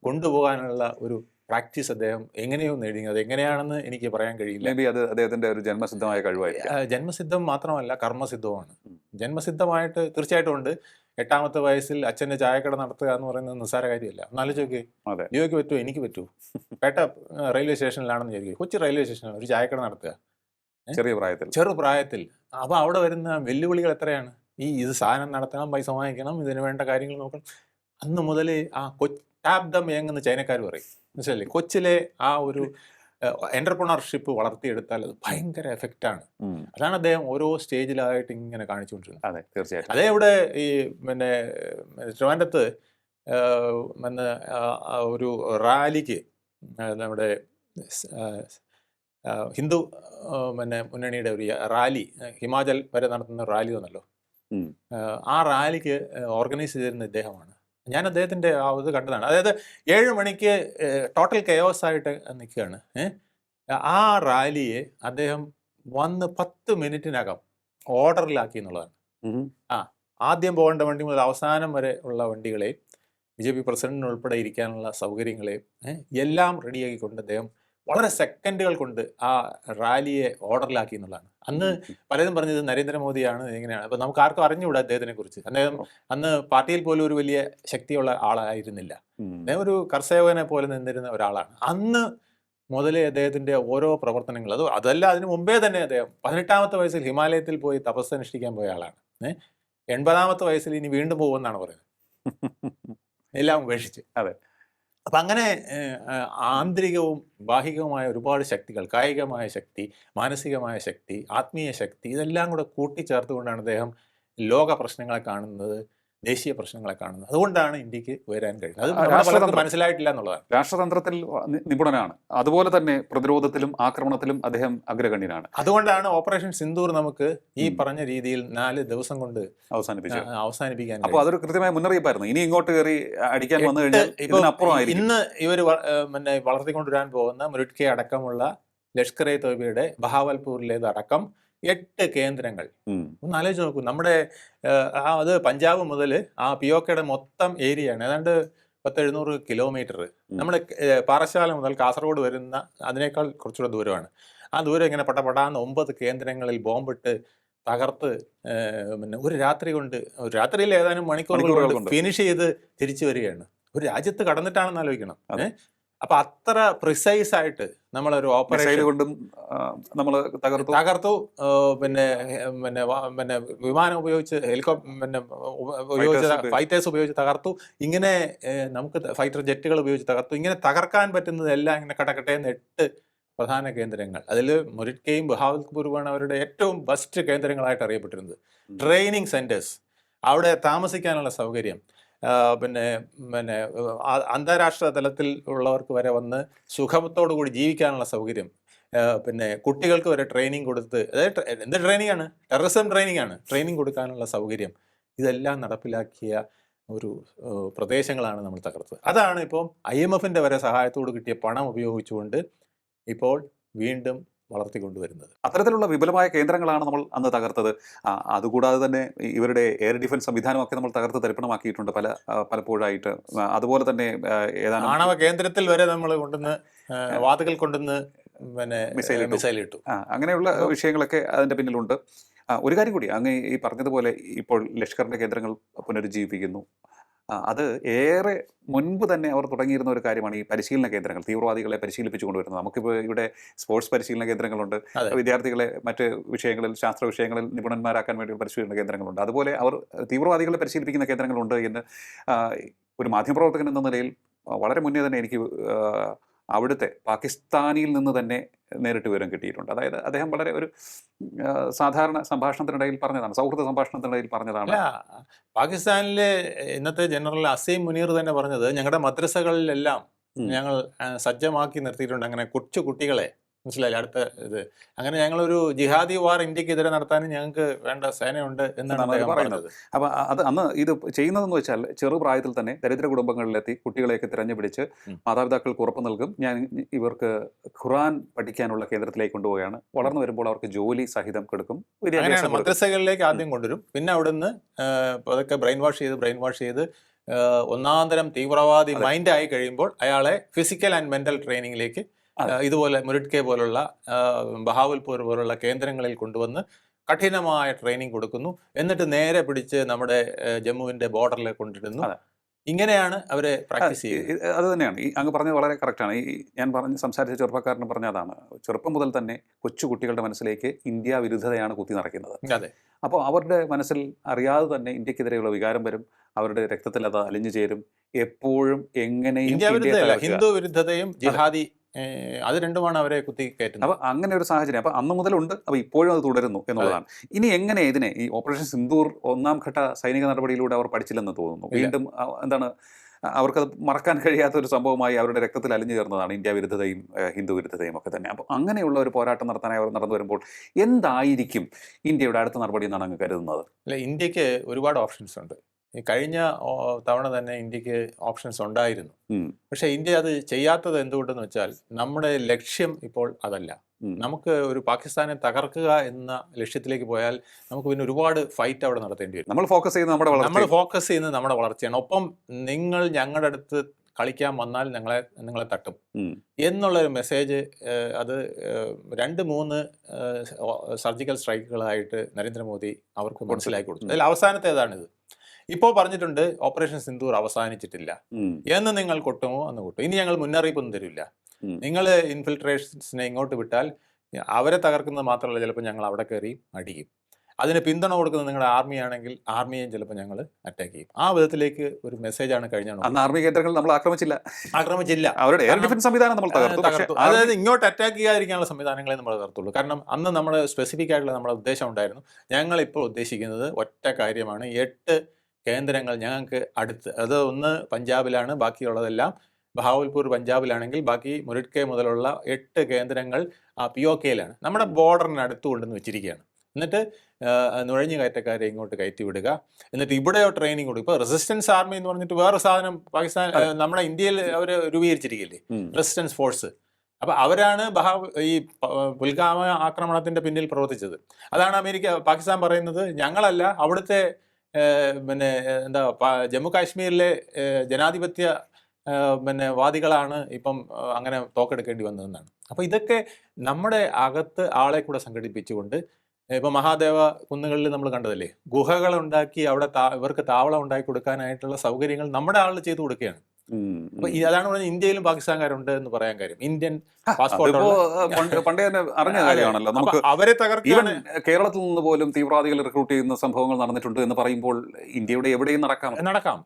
കൊണ്ടുപോകാനുള്ള ഒരു പ്രാക്ടീസ് അദ്ദേഹം എങ്ങനെയോ നേടി. അത് എങ്ങനെയാണെന്ന് എനിക്ക് പറയാൻ കഴിയില്ല. അത് അദ്ദേഹത്തിന്റെ ഒരു ജന്മസിദ്ധമായ കഴിവായിരിക്കും. ജന്മസിദ്ധം മാത്രമല്ല, കർമ്മസിദ്ധവുമാണ്. ജന്മസിദ്ധമായിട്ട് തീർച്ചയായിട്ടും ഉണ്ട്. 8ാമത്തെ വയസ്സിൽ അച്ഛൻ്റെ ചായക്കട നടത്തുക എന്ന് പറയുന്നത് നിസ്സാര കാര്യമല്ല. ഒന്നാലോചിക്ക്, ലിയോയ്ക്ക് പറ്റുമോ, എനിക്ക് പറ്റുമോ? പേട്ട റെയിൽവേ സ്റ്റേഷനിലാണെന്ന് വിചാരിക്കും, കൊച്ചി റെയിൽവേ സ്റ്റേഷനിൽ ഒരു ചായക്കട നടത്തുക ചെറുപ്രായത്തിൽ. അപ്പോൾ അവിടെ വരുന്ന വെല്ലുവിളികൾ എത്രയാണ്. ഇത് സാധനം നടത്തണം, പൈസ വാങ്ങിക്കണം, ഇതിന് വേണ്ട കാര്യങ്ങൾ നോക്കണം. അന്ന് മുതൽ ആ ടാപ്പ് ദം യങ് എന്ന് ചൈനക്കാർ പറയും, മനസ്സിലല്ലേ? കൊച്ചിലെ ആ ഒരു എന്റർപ്രണർഷിപ്പ് വളർത്തിയെടുത്താൽ അത് ഭയങ്കര എഫക്റ്റാണ്. അതാണ് അദ്ദേഹം ഓരോ സ്റ്റേജിലായിട്ട് ഇങ്ങനെ കാണിച്ചുകൊണ്ടിരുന്നത്. അതെ, തീർച്ചയായിട്ടും. അതേ ഇവിടെ ഈ ട്രിവാൻഡ്രത്ത് ഒരു റാലിക്ക് നമ്മുടെ സ്- ആ, ഹിന്ദു മുന്നണിയുടെ ഒരു റാലി ഹിമാചൽ വരെ നടത്തുന്ന റാലി വന്നല്ലോ. ഉം. ആ റാലിക്ക് ഓർഗനൈസ് ചെയ്തിരുന്ന ഇദ്ദേഹമാണ്. ഞാൻ അദ്ദേഹത്തിൻ്റെ ആ ഇത് കണ്ടതാണ്. അതായത് 7 മണിക്ക് ടോട്ടൽ കെയോസ് ആയിട്ട് നിൽക്കുകയാണ്. ആ റാലിയെ അദ്ദേഹം വന്ന് 10 മിനിറ്റിനകം ഓർഡറിലാക്കി എന്നുള്ളതാണ്. ഉം. ആദ്യം പോകേണ്ട വണ്ടി മുതൽ അവസാനം വരെ ഉള്ള വണ്ടികളെയും BJP പ്രസിഡന്റിന് ഉൾപ്പെടെ ഇരിക്കാനുള്ള സൗകര്യങ്ങളെയും എല്ലാം റെഡിയാക്കിക്കൊണ്ട് അദ്ദേഹം വളരെ സെക്കൻഡുകൾ കൊണ്ട് ആ റാലിയെ ഓർഡറിലാക്കി എന്നുള്ളതാണ്. അന്ന് പലരും പറഞ്ഞത് നരേന്ദ്രമോദിയാണ് ഇങ്ങനെയാണ്. അപ്പോൾ നമുക്ക് ആർക്കും അറിഞ്ഞുകൂടാ അദ്ദേഹത്തിനെ കുറിച്ച്. അദ്ദേഹം അന്ന് പാർട്ടിയിൽ പോലും ഒരു വലിയ ശക്തിയുള്ള ആളായിരുന്നില്ല. അദ്ദേഹം ഒരു കർഷകനെ പോലെ നിന്നിരുന്ന ഒരാളാണ്. അന്ന് മുതലേ അദ്ദേഹത്തിൻ്റെ ഓരോ പ്രവർത്തനങ്ങൾ അതല്ല അതിന് മുമ്പേ തന്നെ അദ്ദേഹം 18ാമത്തെ വയസ്സിൽ ഹിമാലയത്തിൽ പോയി തപസ്സനുഷ്ഠിക്കാൻ പോയ ആളാണ്. 80ാമത്തെ വയസ്സിൽ ഇനി വീണ്ടും പോകുമെന്നാണ് പറയുന്നത്, എല്ലാം ഉപേക്ഷിച്ച്. അതെ. അപ്പം അങ്ങനെ ആന്തരികവും ബാഹികവുമായ ഒരുപാട് ശക്തികൾ, കായികമായ ശക്തി, മാനസികമായ ശക്തി, ആത്മീയ ശക്തി, ഇതെല്ലാം കൂടെ കൂട്ടിച്ചേർത്തുകൊണ്ടാണ് അദ്ദേഹം ലോക പ്രശ്നങ്ങളെ കാണുന്നത്, ദേശീയ പ്രശ്നങ്ങളെ കാണുന്നത്. അതുകൊണ്ടാണ് ഇന്ത്യക്ക് ഉയരാൻ കഴിയുന്നത്. അത് നമ്മുടെ പലർക്കും മനസ്സിലായിട്ടില്ല എന്നുള്ളതാണ്. രാഷ്ട്രതന്ത്രത്തിൽ നിപുണനാണ്, അതുപോലെ തന്നെ പ്രതിരോധത്തിലും ആക്രമണത്തിലും അദ്ദേഹം അഗ്രഗണ്യനാണ്. അതുകൊണ്ടാണ് ഓപ്പറേഷൻ സിന്ദൂർ നമുക്ക് ഈ പറഞ്ഞ രീതിയിൽ 4 ദിവസം കൊണ്ട് അവസാനിപ്പിക്കാൻ. അപ്പോൾ അതൊരു കൃത്യമായ മുന്നറിയിപ്പായിരുന്നു. ഇനി ഇങ്ങോട്ട് കയറി അടിക്കാൻ വന്നു കഴിഞ്ഞാൽ ഇതിനപ്പുറമായിരിക്കും. ഇന്ന് ഇവർ വളർത്തിക്കൊണ്ടുവരാൻ പോകുന്ന മുരുട്കെ അടക്കമുള്ള ലഷ്കർ എ തോയ്ബയുടെ ബഹാവൽപൂരിലേതടക്കം 8 കേന്ദ്രങ്ങൾ ഒന്ന് ആലോചിച്ച് നോക്കൂ. നമ്മുടെ അത് പഞ്ചാബ് മുതൽ ആ പിയോക്കയുടെ മൊത്തം ഏരിയയാണ്, ഏതാണ്ട് 700 കിലോമീറ്റർ. നമ്മുടെ പാറശാല മുതൽ കാസർഗോഡ് വരുന്ന അതിനേക്കാൾ കുറച്ചുകൂടെ ദൂരമാണ്. ആ ദൂരം ഇങ്ങനെ പടപടാന്ന് 9 കേന്ദ്രങ്ങളിൽ ബോംബിട്ട് തകർത്ത് ഒരു രാത്രിയിൽ ഏതാനും മണിക്കൂറുകൾ കൊണ്ട് ഫിനിഷ് ചെയ്ത് തിരിച്ചു വരികയാണ്. ഒരു രാജ്യത്ത് കടന്നിട്ടാണെന്ന് ആലോചിക്കണം. അപ്പൊ അത്ര പ്രിസൈസ് ആയിട്ട് നമ്മളൊരു ഓപ്പറേഷൻ കൊണ്ടും നമ്മൾ തകർത്തു. പിന്നെ വിമാനം ഉപയോഗിച്ച് ഫൈറ്റേഴ്സ് ഉപയോഗിച്ച് തകർത്തു. ഇങ്ങനെ നമുക്ക് ഫൈറ്റർ ജെറ്റുകൾ ഉപയോഗിച്ച് തകർത്തു. ഇങ്ങനെ തകർക്കാൻ പറ്റുന്നതെല്ലാം ഇങ്ങനെ കടക്കട്ടേന്ന് 8 പ്രധാന കേന്ദ്രങ്ങൾ. അതിൽ മുരിട്കയും ബഹാവൽപൂരുമാണ് അവരുടെ ഏറ്റവും ബെസ്റ്റ് കേന്ദ്രങ്ങളായിട്ട് അറിയപ്പെട്ടിരുന്നത്. ട്രെയിനിങ് സെന്റേഴ്സ്, അവിടെ താമസിക്കാനുള്ള സൗകര്യം, പിന്നെ അന്താരാഷ്ട്ര തലത്തിൽ ഉള്ളവർക്ക് വരെ വന്ന് സുഖത്തോടു കൂടി ജീവിക്കാനുള്ള സൗകര്യം, പിന്നെ കുട്ടികൾക്ക് വരെ ട്രെയിനിങ് കൊടുത്ത്, അതായത് എന്ത് ട്രെയിനിങ് ആണ്, ടെററിസം ട്രെയിനിങ് ആണ്, ട്രെയിനിങ് കൊടുക്കാനുള്ള സൗകര്യം, ഇതെല്ലാം നടപ്പിലാക്കിയ ഒരു പ്രദേശങ്ങളാണ് നമ്മൾ തകർത്തത്. അതാണ് ഇപ്പം IMFന്റെ വരെ സഹായത്തോട് കിട്ടിയ പണം ഉപയോഗിച്ചുകൊണ്ട് ഇപ്പോൾ വീണ്ടും വളർത്തിക്കൊണ്ടുവരുന്നത്. അത്തരത്തിലുള്ള വിപുലമായ കേന്ദ്രങ്ങളാണ് നമ്മൾ അന്ന് തകർത്തത്. അതുകൂടാതെ തന്നെ ഇവരുടെ എയർ ഡിഫൻസ് സംവിധാനമൊക്കെ നമ്മൾ തകർത്ത് തരിപ്പണമാക്കിയിട്ടുണ്ട് പലപ്പോഴായിട്ട്. അതുപോലെ തന്നെ ആണവ കേന്ദ്രത്തിൽ വരെ നമ്മൾ കൊണ്ടുവന്ന് വാതുകൾ കൊണ്ടുവന്ന് മിസൈൽ ഇട്ടു. അങ്ങനെയുള്ള വിഷയങ്ങളൊക്കെ അതിൻ്റെ പിന്നിലുണ്ട്. ഒരു കാര്യം കൂടി, അങ്ങ് ഈ പറഞ്ഞതുപോലെ ഇപ്പോൾ ലഷ്കറിന്റെ കേന്ദ്രങ്ങൾ പുനരുജ്ജീവിപ്പിക്കുന്നു. അത് ഏറെ മുൻപ് തന്നെ അവർ തുടങ്ങിയിരുന്ന ഒരു കാര്യമാണ് ഈ പരിശീലന കേന്ദ്രങ്ങൾ, തീവ്രവാദികളെ പരിശീലിപ്പിച്ചു കൊണ്ടുവരുന്നത്. നമുക്കിപ്പോൾ ഇവിടെ സ്പോർട്സ് പരിശീലന കേന്ദ്രങ്ങളുണ്ട്, വിദ്യാർത്ഥികളെ മറ്റ് വിഷയങ്ങളിൽ, ശാസ്ത്ര വിഷയങ്ങളിൽ നിപുണന്മാരാക്കാൻ വേണ്ടി പരിശീലന കേന്ദ്രങ്ങളുണ്ട്. അതുപോലെ അവർ തീവ്രവാദികളെ പരിശീലിപ്പിക്കുന്ന കേന്ദ്രങ്ങളുണ്ട് എന്ന് ഒരു മാധ്യമപ്രവർത്തകൻ എന്ന നിലയിൽ വളരെ മുന്നേ തന്നെ എനിക്ക് അവിടുത്തെ പാകിസ്ഥാനിൽ നിന്ന് തന്നെ നേരിട്ട് വിവരം കിട്ടിയിട്ടുണ്ട്. അതായത് അദ്ദേഹം വളരെ ഒരു സാധാരണ സംഭാഷണത്തിനിടയിൽ പറഞ്ഞതാണ്, സൗഹൃദ സംഭാഷണത്തിനിടയിൽ പറഞ്ഞതാണ്. പാകിസ്ഥാനിലെ ഇന്നത്തെ ജനറൽ അസീം മുനീർ തന്നെ പറഞ്ഞത്, ഞങ്ങളുടെ മദ്രസകളിലെല്ലാം ഞങ്ങൾ സജ്ജമാക്കി നിർത്തിയിട്ടുണ്ട് അങ്ങനെ കൊച്ചു കുട്ടികളെ, മനസ്സിലായില്ല, അടുത്ത ഇത്. അങ്ങനെ ഞങ്ങളൊരു ജിഹാദി വാർ ഇന്ത്യക്കെതിരെ നടത്താനും ഞങ്ങൾക്ക് വേണ്ട സേനയുണ്ട് എന്നാണ് പറയുന്നത്. അപ്പൊ അത് അന്ന് ഇത് ചെയ്യുന്നതെന്ന് വെച്ചാൽ ചെറുപ്രായത്തിൽ തന്നെ ദരിദ്ര കുടുംബങ്ങളിലെത്തി കുട്ടികളെയൊക്കെ തിരഞ്ഞുപിടിച്ച് മാതാപിതാക്കൾക്ക് ഉറപ്പ് നൽകും, ഞാൻ ഇവർക്ക് ഖുർആൻ പഠിക്കാനുള്ള കേന്ദ്രത്തിലേക്ക് കൊണ്ടുപോവുകയാണ്. വളർന്നു വരുമ്പോൾ അവർക്ക് ജോലി സഹിതം കൊടുക്കും. മദ്രസകളിലേക്ക് ആദ്യം കൊണ്ടുവരും, പിന്നെ അവിടുന്ന് അതൊക്കെ ബ്രെയിൻ വാഷ് ചെയ്ത് ഒന്നാന്തരം തീവ്രവാദി മൈൻഡ് ആയി കഴിയുമ്പോൾ അയാളെ ഫിസിക്കൽ ആൻഡ് മെന്റൽ ട്രെയിനിങ്ങിലേക്ക് ഇതുപോലെ മുരുട്കെ പോലുള്ള ബഹാവൽപൂർ പോലുള്ള കേന്ദ്രങ്ങളിൽ കൊണ്ടുവന്ന് കഠിനമായ ട്രെയിനിങ് കൊടുക്കുന്നു. എന്നിട്ട് നേരെ പിടിച്ച് നമ്മുടെ ജമ്മുവിന്റെ ബോർഡറിൽ കൊണ്ടിടുന്നു. ഇങ്ങനെയാണ് അവരെ പ്രാക്ടീസ് ചെയ്യുന്നത്. അത് തന്നെയാണ് ഈ അങ്ങ് പറഞ്ഞത് വളരെ കറക്റ്റാണ്. ഈ ഞാൻ സംസാരിച്ച ചെറുപ്പക്കാരന് പറഞ്ഞതാണ്, ചെറുപ്പം മുതൽ തന്നെ കൊച്ചു കുട്ടികളുടെ മനസ്സിലേക്ക് ഇന്ത്യ വിരുദ്ധതയാണ് കുത്തി നിറയ്ക്കുന്നത്. അതെ. അപ്പോൾ അവരുടെ മനസ്സിൽ അറിയാതെ തന്നെ ഇന്ത്യക്കെതിരെയുള്ള വികാരം വരും, അവരുടെ രക്തത്തിൽ അത് അലിഞ്ഞു ചേരും. എപ്പോഴും എങ്ങനെയും ഇന്ത്യ വിരുദ്ധതയല്ല, ഹിന്ദു വിരുദ്ധതയും ജിഹാദി, അത് രണ്ടുമാണ് അവരെ കുത്തി കയറ്റുന്നത്. അപ്പൊ അങ്ങനെ ഒരു സാഹചര്യം അപ്പൊ അന്ന് മുതലുണ്ട്. അപ്പൊ ഇപ്പോഴും അത് തുടരുന്നു എന്നുള്ളതാണ്. ഇനി എങ്ങനെ ഇതിനെ ഈ ഓപ്പറേഷൻ സിന്ദൂർ 1ാം ഘട്ട സൈനിക നടപടിയിലൂടെ അവർ പഠിച്ചില്ലെന്ന് തോന്നുന്നു. വീണ്ടും എന്താണ് അവർക്കത് മറക്കാൻ കഴിയാത്ത ഒരു സംഭവമായി അവരുടെ രക്തത്തിൽ അലിഞ്ഞു ചേർന്നതാണ് ഇന്ത്യ വിരുദ്ധതയും ഹിന്ദു വിരുദ്ധതയും ഒക്കെ തന്നെ. അപ്പോൾ അങ്ങനെയുള്ള ഒരു പോരാട്ടം നടത്താനായി അവർ നടന്നു വരുമ്പോൾ എന്തായിരിക്കും ഇന്ത്യയുടെ അടുത്ത നടപടി എന്നാണ് അങ്ങ് കരുതുന്നത്? അല്ല, ഇന്ത്യക്ക് ഒരുപാട് ഓപ്ഷൻസ് ഉണ്ട്. ഈ കഴിഞ്ഞ തവണ തന്നെ ഇന്ത്യക്ക് ഓപ്ഷൻസ് ഉണ്ടായിരുന്നു. പക്ഷെ ഇന്ത്യ അത് ചെയ്യാത്തത് എന്തുകൊണ്ടെന്ന് വെച്ചാൽ നമ്മുടെ ലക്ഷ്യം ഇപ്പോൾ അതല്ല. നമുക്ക് ഒരു പാകിസ്ഥാനെ തകർക്കുക എന്ന ലക്ഷ്യത്തിലേക്ക് പോയാൽ നമുക്ക് പിന്നെ ഒരുപാട് ഫൈറ്റ് അവിടെ നടത്തേണ്ടി വരും. നമ്മൾ ഫോക്കസ് ചെയ്യുന്നത് നമ്മുടെ വളർച്ചയാണ്. ഒപ്പം നിങ്ങൾ ഞങ്ങളുടെ അടുത്ത് കളിക്കാൻ വന്നാൽ നിങ്ങളെ തട്ടും എന്നുള്ളൊരു മെസ്സേജ് അത് 2-3 സർജിക്കൽ സ്ട്രൈക്കുകളായിട്ട് നരേന്ദ്രമോദി അവർക്ക് മനസ്സിലാക്കി കൊടുത്തു. അതിൽ അവസാനത്തേതാണിത്. ഇപ്പോൾ പറഞ്ഞിട്ടുണ്ട് ഓപ്പറേഷൻ സിന്ദൂർ അവസാനിച്ചിട്ടില്ല എന്ന് നിങ്ങൾ കൊട്ടുമോ അന്ന് കൊട്ടും. ഇനി ഞങ്ങൾ മുന്നറിയിപ്പൊന്നും തരില്ല. നിങ്ങൾ ഇൻഫിൽട്രേഷൻസിനെ ഇങ്ങോട്ട് വിട്ടാൽ അവരെ തകർക്കുന്നത് മാത്രമല്ല, ചിലപ്പോൾ ഞങ്ങൾ അവിടെ കയറി അടിക്കും. അതിന് പിന്തുണ കൊടുക്കുന്നത് നിങ്ങളുടെ ആർമി ആണെങ്കിൽ ആർമിയെയും ചിലപ്പോൾ ഞങ്ങൾ അറ്റാക്ക് ചെയ്യും. ആ വിധത്തിലേക്ക് ഒരു മെസ്സേജാണ് കഴിഞ്ഞ ആർമി കേന്ദ്രങ്ങൾ നമ്മൾ ആക്രമിച്ചില്ല. അവരുടെ എയർ ഡിഫൻസ് സംവിധാനം നമ്മൾ തകർത്തു. അതായത് ഇങ്ങോട്ട് അറ്റാക്ക് ചെയ്യാതിരിക്കാനുള്ള സംവിധാനങ്ങളെ നമ്മൾ തകർത്തുള്ളൂ. കാരണം അന്ന് നമ്മൾ സ്പെസിഫിക് ആയിട്ടുള്ള നമ്മുടെ ഉദ്ദേശം ഉണ്ടായിരുന്നു. ഞങ്ങളിപ്പോൾ ഉദ്ദേശിക്കുന്നത് ഒറ്റ കാര്യമാണ്. 8 കേന്ദ്രങ്ങൾ ഞങ്ങൾക്ക് അടുത്ത്, അത് ഒന്ന് പഞ്ചാബിലാണ്, ബാക്കിയുള്ളതെല്ലാം ബഹാവൽപൂർ പഞ്ചാബിലാണെങ്കിൽ ബാക്കി മുരിഡ്കെ മുതലുള്ള 8 കേന്ദ്രങ്ങൾ POKയിലാണ്. നമ്മുടെ ബോർഡറിന് അടുത്ത് കൊണ്ടുവന്ന് വെച്ചിരിക്കുകയാണ്. എന്നിട്ട് നുഴഞ്ഞു കയറ്റക്കാരെ ഇങ്ങോട്ട് കയറ്റി വിടുക. എന്നിട്ട് ഇവിടെ ട്രെയിനിങ് കൊടുക്കും. ഇപ്പോൾ റെസിസ്റ്റൻസ് ആർമി എന്ന് പറഞ്ഞിട്ട് വേറെ സാധനം പാകിസ്ഥാൻ നമ്മുടെ ഇന്ത്യയിൽ അവർ രൂപീകരിച്ചിരിക്കില്ലേ, റെസിസ്റ്റൻസ് ഫോഴ്സ്. അപ്പോൾ അവരാണ് ഈ പുൽവാമ ആക്രമണത്തിന്റെ പിന്നിൽ പ്രവർത്തിച്ചത്. അതാണ് പാകിസ്ഥാൻ പറയുന്നത്, ഞങ്ങളല്ല, അവിടുത്തെ ജമ്മു കാശ്മീരിലെ ജനാധിപത്യ വാദികളാണ് ഇപ്പം അങ്ങനെ തോക്കെടുക്കേണ്ടി വന്നതെന്നാണ്. അപ്പോൾ ഇതൊക്കെ നമ്മുടെ അകത്ത് ആളെ കൂടെ സംഘടിപ്പിച്ചുകൊണ്ട്, ഇപ്പം മഹാദേവ കുന്നുകളിൽ നമ്മൾ കണ്ടതല്ലേ, ഗുഹകൾ ഉണ്ടാക്കി അവിടെ ഇവർക്ക് താവളം ഉണ്ടാക്കി കൊടുക്കാനായിട്ടുള്ള സൗകര്യങ്ങൾ നമ്മുടെ ആളുകൾ ചെയ്തു കൊടുക്കുകയാണ്. അപ്പൊ അതാണ് പറഞ്ഞത് ഇന്ത്യയിലും പാകിസ്ഥാൻകാരുണ്ട് എന്ന് പറയാൻ കാര്യം. ഇന്ത്യൻ പാസ്പോർട്ട് പണ്ടേ തന്നെ അറിഞ്ഞ കാര്യമാണല്ലോ. നമുക്ക് അവരെ തകർക്കാൻ കേരളത്തിൽ നിന്ന് പോലും തീവ്രവാദികൾ റിക്രൂട്ട് ചെയ്യുന്ന സംഭവങ്ങൾ നടന്നിട്ടുണ്ട് എന്ന് പറയുമ്പോൾ ഇന്ത്യയുടെ എവിടെയും നടക്കാം.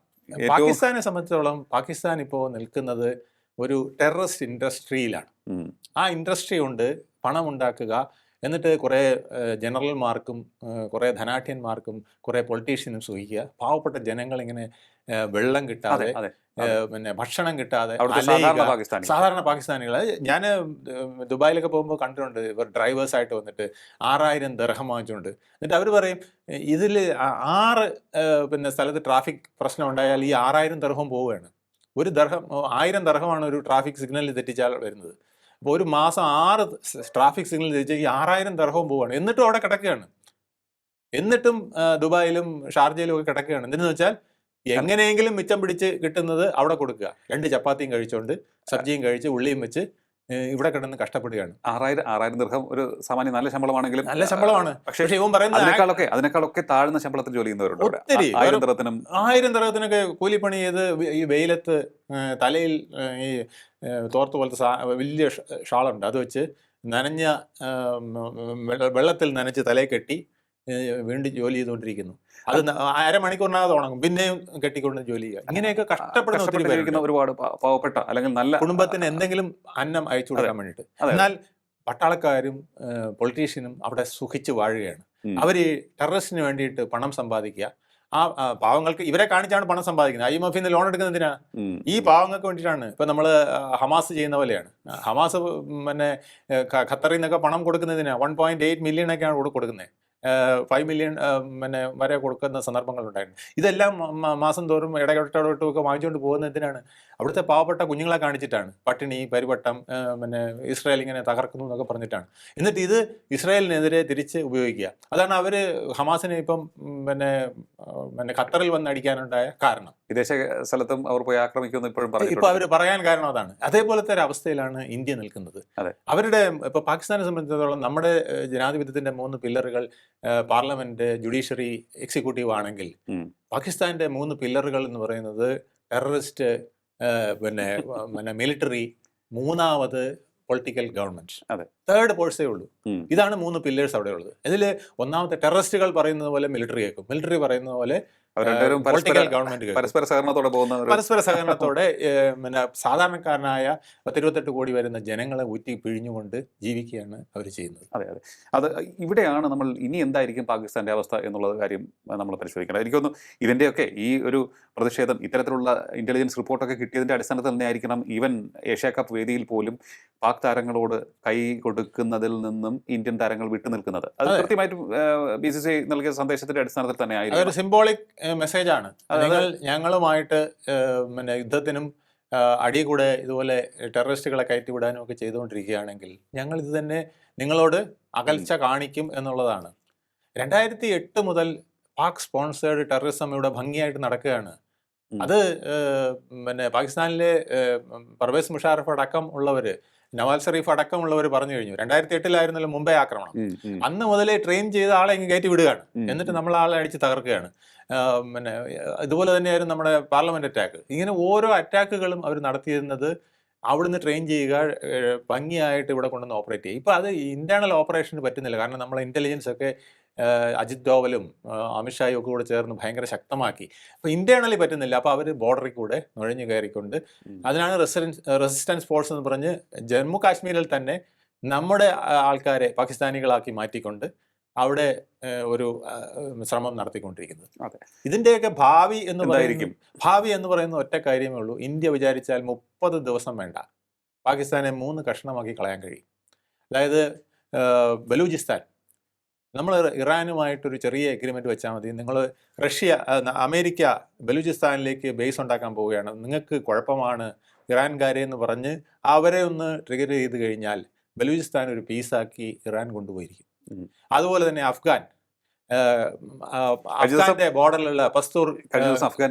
പാകിസ്ഥാനെ സംബന്ധിച്ചിടത്തോളം പാകിസ്ഥാൻ ഇപ്പോൾ നിൽക്കുന്നത് ഒരു ടെററിസ്റ്റ് ഇൻഡസ്ട്രിയിലാണ്. ആ ഇൻഡസ്ട്രി കൊണ്ട് പണം ഉണ്ടാക്കുക, എന്നിട്ട് കുറേ ജനറൽമാർക്കും കുറേ ധനാഠ്യന്മാർക്കും കുറേ പൊളിറ്റീഷ്യനും സുഖിക്കുക. പാവപ്പെട്ട ജനങ്ങളിങ്ങനെ വെള്ളം കിട്ടാതെ, ഭക്ഷണം കിട്ടാതെ, സാധാരണ പാകിസ്ഥാനികൾ. ഞാൻ ദുബായിലൊക്കെ പോകുമ്പോൾ കണ്ടിട്ടുണ്ട്, ഇവർ ഡ്രൈവേഴ്സായിട്ട് വന്നിട്ട് 6000 ദിർഹം വാങ്ങിച്ചുകൊണ്ട്. എന്നിട്ട് അവർ പറയും, ഇതിൽ 6 സ്ഥലത്ത് ട്രാഫിക് പ്രശ്നം ഉണ്ടായാൽ ഈ 6000 ദിർഹം പോവുകയാണ്. 1000 ദിർഹമാണ് ഒരു ട്രാഫിക് സിഗ്നലിൽ തെറ്റിച്ചാൽ വരുന്നത്. അപ്പോൾ ഒരു മാസം 6 ട്രാഫിക് സിഗ്നൽ തെറ്റിച്ചാൽ ഈ 6000 ദിർഹം പോവുകയാണ്. എന്നിട്ടും അവിടെ കിടക്കുകയാണ്. എന്നിട്ടും ദുബായിലും ഷാർജയിലും ഒക്കെ കിടക്കുകയാണ്. എന്തെന്ന് വെച്ചാൽ എങ്ങനെയെങ്കിലും മിച്ചം പിടിച്ച് കിട്ടുന്നത് അവിടെ കൊടുക്കുക. 2 ചപ്പാത്തിയും കഴിച്ചുകൊണ്ട്, സബ്ജിയും കഴിച്ച്, ഉള്ളിയും വെച്ച് ഇവിടെ കിടന്ന് കഷ്ടപ്പെടുകയാണ്. 6000 ദിർഹം ഒരു സാമാന്യ നല്ല ശമ്പളമാണെങ്കിലും നല്ല ശമ്പളമാണ്. പക്ഷേ ഇവൻ പറയുന്നത് അതിനേക്കാളൊക്കെ താഴ്ന്ന ശമ്പളത്തിൽ ജോലി ചെയ്യുന്നവരുണ്ട്. ഒത്തിരി 1000 ദിർഹത്തിനൊക്കെ കൂലിപ്പണി ചെയ്ത് ഈ വെയിലത്ത് തലയിൽ ഈ തോർത്ത് പോലത്തെ വലിയ ഷാളുണ്ട്, അത് വെച്ച് നനഞ്ഞ വെള്ളത്തിൽ നനച്ച് തലയിൽ കെട്ടി വീണ്ടും ജോലി ചെയ്തുകൊണ്ടിരിക്കുന്നു. അത് അരമണിക്കൂറിനകത്ത് ഉണങ്ങും, പിന്നെയും കെട്ടിക്കൊണ്ട് ജോലി ചെയ്യുക. ഇങ്ങനെയൊക്കെ കഷ്ടപ്പെടുന്ന ഒരുപാട് പാവപ്പെട്ട അല്ലെങ്കിൽ നല്ല കുടുംബത്തിന് എന്തെങ്കിലും അന്നം അയച്ചു കൊടുക്കാൻ വേണ്ടിയിട്ട്. എന്നാൽ പട്ടാളക്കാരും പൊളിറ്റീഷ്യനും അവിടെ സുഖിച്ച് വാഴുകയാണ്. അവർ ടെററിസ്റ്റിന് വേണ്ടിയിട്ട് പണം സമ്പാദിക്കുക. ആ പാവങ്ങൾക്ക് ഇവരെ കാണിച്ചാണ് പണം സമ്പാദിക്കുന്നത്. IMF ലോൺ എടുക്കുന്നതിനാ, ഈ പാവങ്ങൾക്ക് വേണ്ടിയിട്ടാണ്. ഇപ്പം നമ്മൾ ഹമാസ് ചെയ്യുന്ന പോലെയാണ്. ഹമാസ് ഖത്തറിൽ നിന്നൊക്കെ പണം കൊടുക്കുന്നതിനാ 1.8 മില്യണൊക്കെയാണ് കൊടുക്കുന്നത്. 5 മില്യൺ വരെ കൊടുക്കുന്ന സന്ദർഭങ്ങളുണ്ടായിരുന്നു. ഇതെല്ലാം മാസം തോറും ഇടയിട്ടൊക്കെ വാങ്ങിച്ചുകൊണ്ട് പോകുന്നതിനാണ്. അവിടുത്തെ പാവപ്പെട്ട കുഞ്ഞുങ്ങളെ കാണിച്ചിട്ടാണ്. പട്ടിണി, പരിവട്ടം, ഇസ്രായേൽ ഇങ്ങനെ തകർക്കുന്നു എന്നൊക്കെ പറഞ്ഞിട്ടാണ്. എന്നിട്ട് ഇത് ഇസ്രായേലിനെതിരെ തിരിച്ച് ഉപയോഗിക്കുക. അതാണ് അവർ ഹമാസിനെ ഇപ്പം ഖത്തറിൽ വന്ന് അടിക്കാനുണ്ടായ കാരണം. വിദേശ സ്ഥലത്തും അവർ പോയി ആക്രമിക്കുമെന്ന് ഇപ്പൊ അവർ പറയാൻ കാരണം അതാണ്. അതേപോലത്തെ ഒരു അവസ്ഥയിലാണ് ഇന്ത്യ നിൽക്കുന്നത്. അവരുടെ ഇപ്പൊ പാകിസ്ഥാനെ സംബന്ധിച്ചിടത്തോളം നമ്മുടെ ജനാധിപത്യത്തിന്റെ 3 പില്ലറുകൾ പാർലമെന്റ്, ജുഡീഷ്യറി, എക്സിക്യൂട്ടീവ് ആണെങ്കിൽ പാകിസ്ഥാന്റെ 3 പില്ലറുകൾ എന്ന് പറയുന്നത് ടെററിസ്റ്റ്, മിലിറ്ററി, 3ാമത് പൊളിറ്റിക്കൽ ഗവൺമെന്റ്. തേർഡ് ഫോഴ്സേ ഉള്ളൂ. ഉം. ഇതാണ് 3 പില്ലേഴ്സ് അവിടെ ഉള്ളത്. ഇതിൽ ഒന്നാമത്തെ ടെററിസ്റ്റുകൾ പറയുന്നത് പോലെ മിലിറ്ററി കേൾക്കും, മിലിറ്ററി പറയുന്നത് പോലെ അവർ രണ്ടുപേരും പൊളിറ്റിക്കൽ ഗവൺമെന്റ് കേൾക്കും. പരസ്പര സഹകരണത്തോടെ പോകുന്ന ഒരു പരസ്പര സഹകരണത്തോടെ പിന്നെ സാധാരണക്കാരനായ 28 കോടി വരുന്ന ജനങ്ങളെ ഊറ്റി പിഴിഞ്ഞുകൊണ്ട് ജീവിക്കുകയാണ് അവർ ചെയ്യുന്നത്. അതെ അതെ, അത് ഇവിടെയാണ് നമ്മൾ ഇനി എന്തായിരിക്കും പാകിസ്ഥാന്റെ അവസ്ഥ എന്നുള്ള കാര്യം നമ്മൾ പരിശോധിക്കണം. എനിക്കൊന്നു ഇതിൻ്റെയൊക്കെ ഈ ഒരു പ്രതിഷേധം ഇത്തരത്തിലുള്ള ഇന്റലിജൻസ് റിപ്പോർട്ടൊക്കെ കിട്ടിയതിന്റെ അടിസ്ഥാനത്തിൽ തന്നെ ആയിരിക്കണം ഈവൻ ഏഷ്യ കപ്പ് വേദിയിൽ പോലും പാക് താരങ്ങളോട് കൈ കൊടുക്കുന്നതിൽ നിന്നും ഇന്ത്യൻ താരങ്ങൾ വിട്ടുനിൽക്കുന്നത്. അത് കൃത്യമായിട്ടും BCCI നൽകിയ സന്ദേശത്തിന്റെ അടിസ്ഥാനത്തിൽ തന്നെ ആയിരിക്കും. അതൊരു സിംബോളിക് മെസ്സേജാണ്. നിങ്ങൾ ഞങ്ങളുമായിട്ട് പിന്നെ യുദ്ധത്തിനും അടി കൂടെ ഇതുപോലെ ടെററിസ്റ്റുകളെ കയറ്റിവിടാനും ഒക്കെ ചെയ്തുകൊണ്ടിരിക്കുകയാണെങ്കിൽ ഞങ്ങൾ ഇത് തന്നെ നിങ്ങളോട് അകൽച്ച കാണിക്കും എന്നുള്ളതാണ്. 2008 മുതൽ പാക് സ്പോൺസേഡ് ടെററിസം ഇവിടെ ഭംഗിയായിട്ട് നടക്കുകയാണ്. അത് പിന്നെ പാകിസ്ഥാനിലെ പർവേസ് മുഷാറഫ് അടക്കം ഉള്ളവർ, നവാസ് ഷെരീഫ് അടക്കമുള്ളവർ പറഞ്ഞു കഴിഞ്ഞു. 2008 മുംബൈ ആക്രമണം. അന്ന് മുതലേ ട്രെയിൻ ചെയ്ത ആളെ ഇങ്ങ് കയറ്റി വിടുകയാണ്, എന്നിട്ട് നമ്മൾ ആളെ അടിച്ച് തകർക്കുകയാണ്. പിന്നെ ഇതുപോലെ തന്നെയായിരുന്നു നമ്മുടെ പാർലമെന്റ് അറ്റാക്ക്. ഇങ്ങനെ ഓരോ അറ്റാക്കുകളും അവർ നടത്തിയിരുന്നത് അവിടുന്ന് ട്രെയിൻ ചെയ്യുക, ഭംഗിയായിട്ട് ഇവിടെ കൊണ്ടുവന്ന് ഓപ്പറേറ്റ് ചെയ്യുക. ഇപ്പോൾ അത് ഇന്റേണൽ ഓപ്പറേഷന് പറ്റുന്നില്ല. കാരണം നമ്മളെ ഇന്റലിജൻസ് ഒക്കെ അജിത് ഡോവലും അമിത്ഷായും ഒക്കെ കൂടെ ചേർന്ന് ഭയങ്കര ശക്തമാക്കി. അപ്പോൾ ഇന്റേണലി പറ്റുന്നില്ല. അപ്പോൾ അവർ ബോർഡറിൽ കൂടെ നുഴഞ്ഞു കയറിക്കൊണ്ട് അതിനാണ് റെസിസ്റ്റൻസ് ഫോഴ്സ് എന്ന് പറഞ്ഞ് ജമ്മു കാശ്മീരിൽ തന്നെ നമ്മുടെ ആൾക്കാരെ പാകിസ്ഥാനികളാക്കി മാറ്റിക്കൊണ്ട് അവിടെ ഒരു ശ്രമം നടത്തിക്കൊണ്ടിരിക്കുന്നത്. ഇതിൻ്റെയൊക്കെ ഭാവി എന്ന് പറയുന്ന ഒറ്റ കാര്യമേ ഉള്ളൂ. ഇന്ത്യ വിചാരിച്ചാൽ 30 ദിവസം വേണ്ട പാകിസ്ഥാനെ 3 കഷ്ണമാക്കി കളയാൻ കഴിയും. അതായത് ബലൂചിസ്ഥാൻ, നമ്മൾ ഇറാനുമായിട്ടൊരു ചെറിയ എഗ്രിമെൻറ്റ് വെച്ചാൽ മതി. നിങ്ങൾ അമേരിക്ക ബലൂചിസ്ഥാനിലേക്ക് ബേസ് ഉണ്ടാക്കാൻ പോവുകയാണ്, നിങ്ങൾക്ക് കുഴപ്പമാണ് ഇറാൻകാരെ എന്ന് പറഞ്ഞ് അവരെ ഒന്ന് ട്രിഗർ ചെയ്ത് കഴിഞ്ഞാൽ ബലൂചിസ്ഥാൻ ഒരു പീസാക്കി ഇറാൻ കൊണ്ടുപോയിരിക്കും. അതുപോലെ തന്നെ അഫ്ഗാന്റെ ബോർഡറിലുള്ള പസ്തൂർ, അഫ്ഗാൻ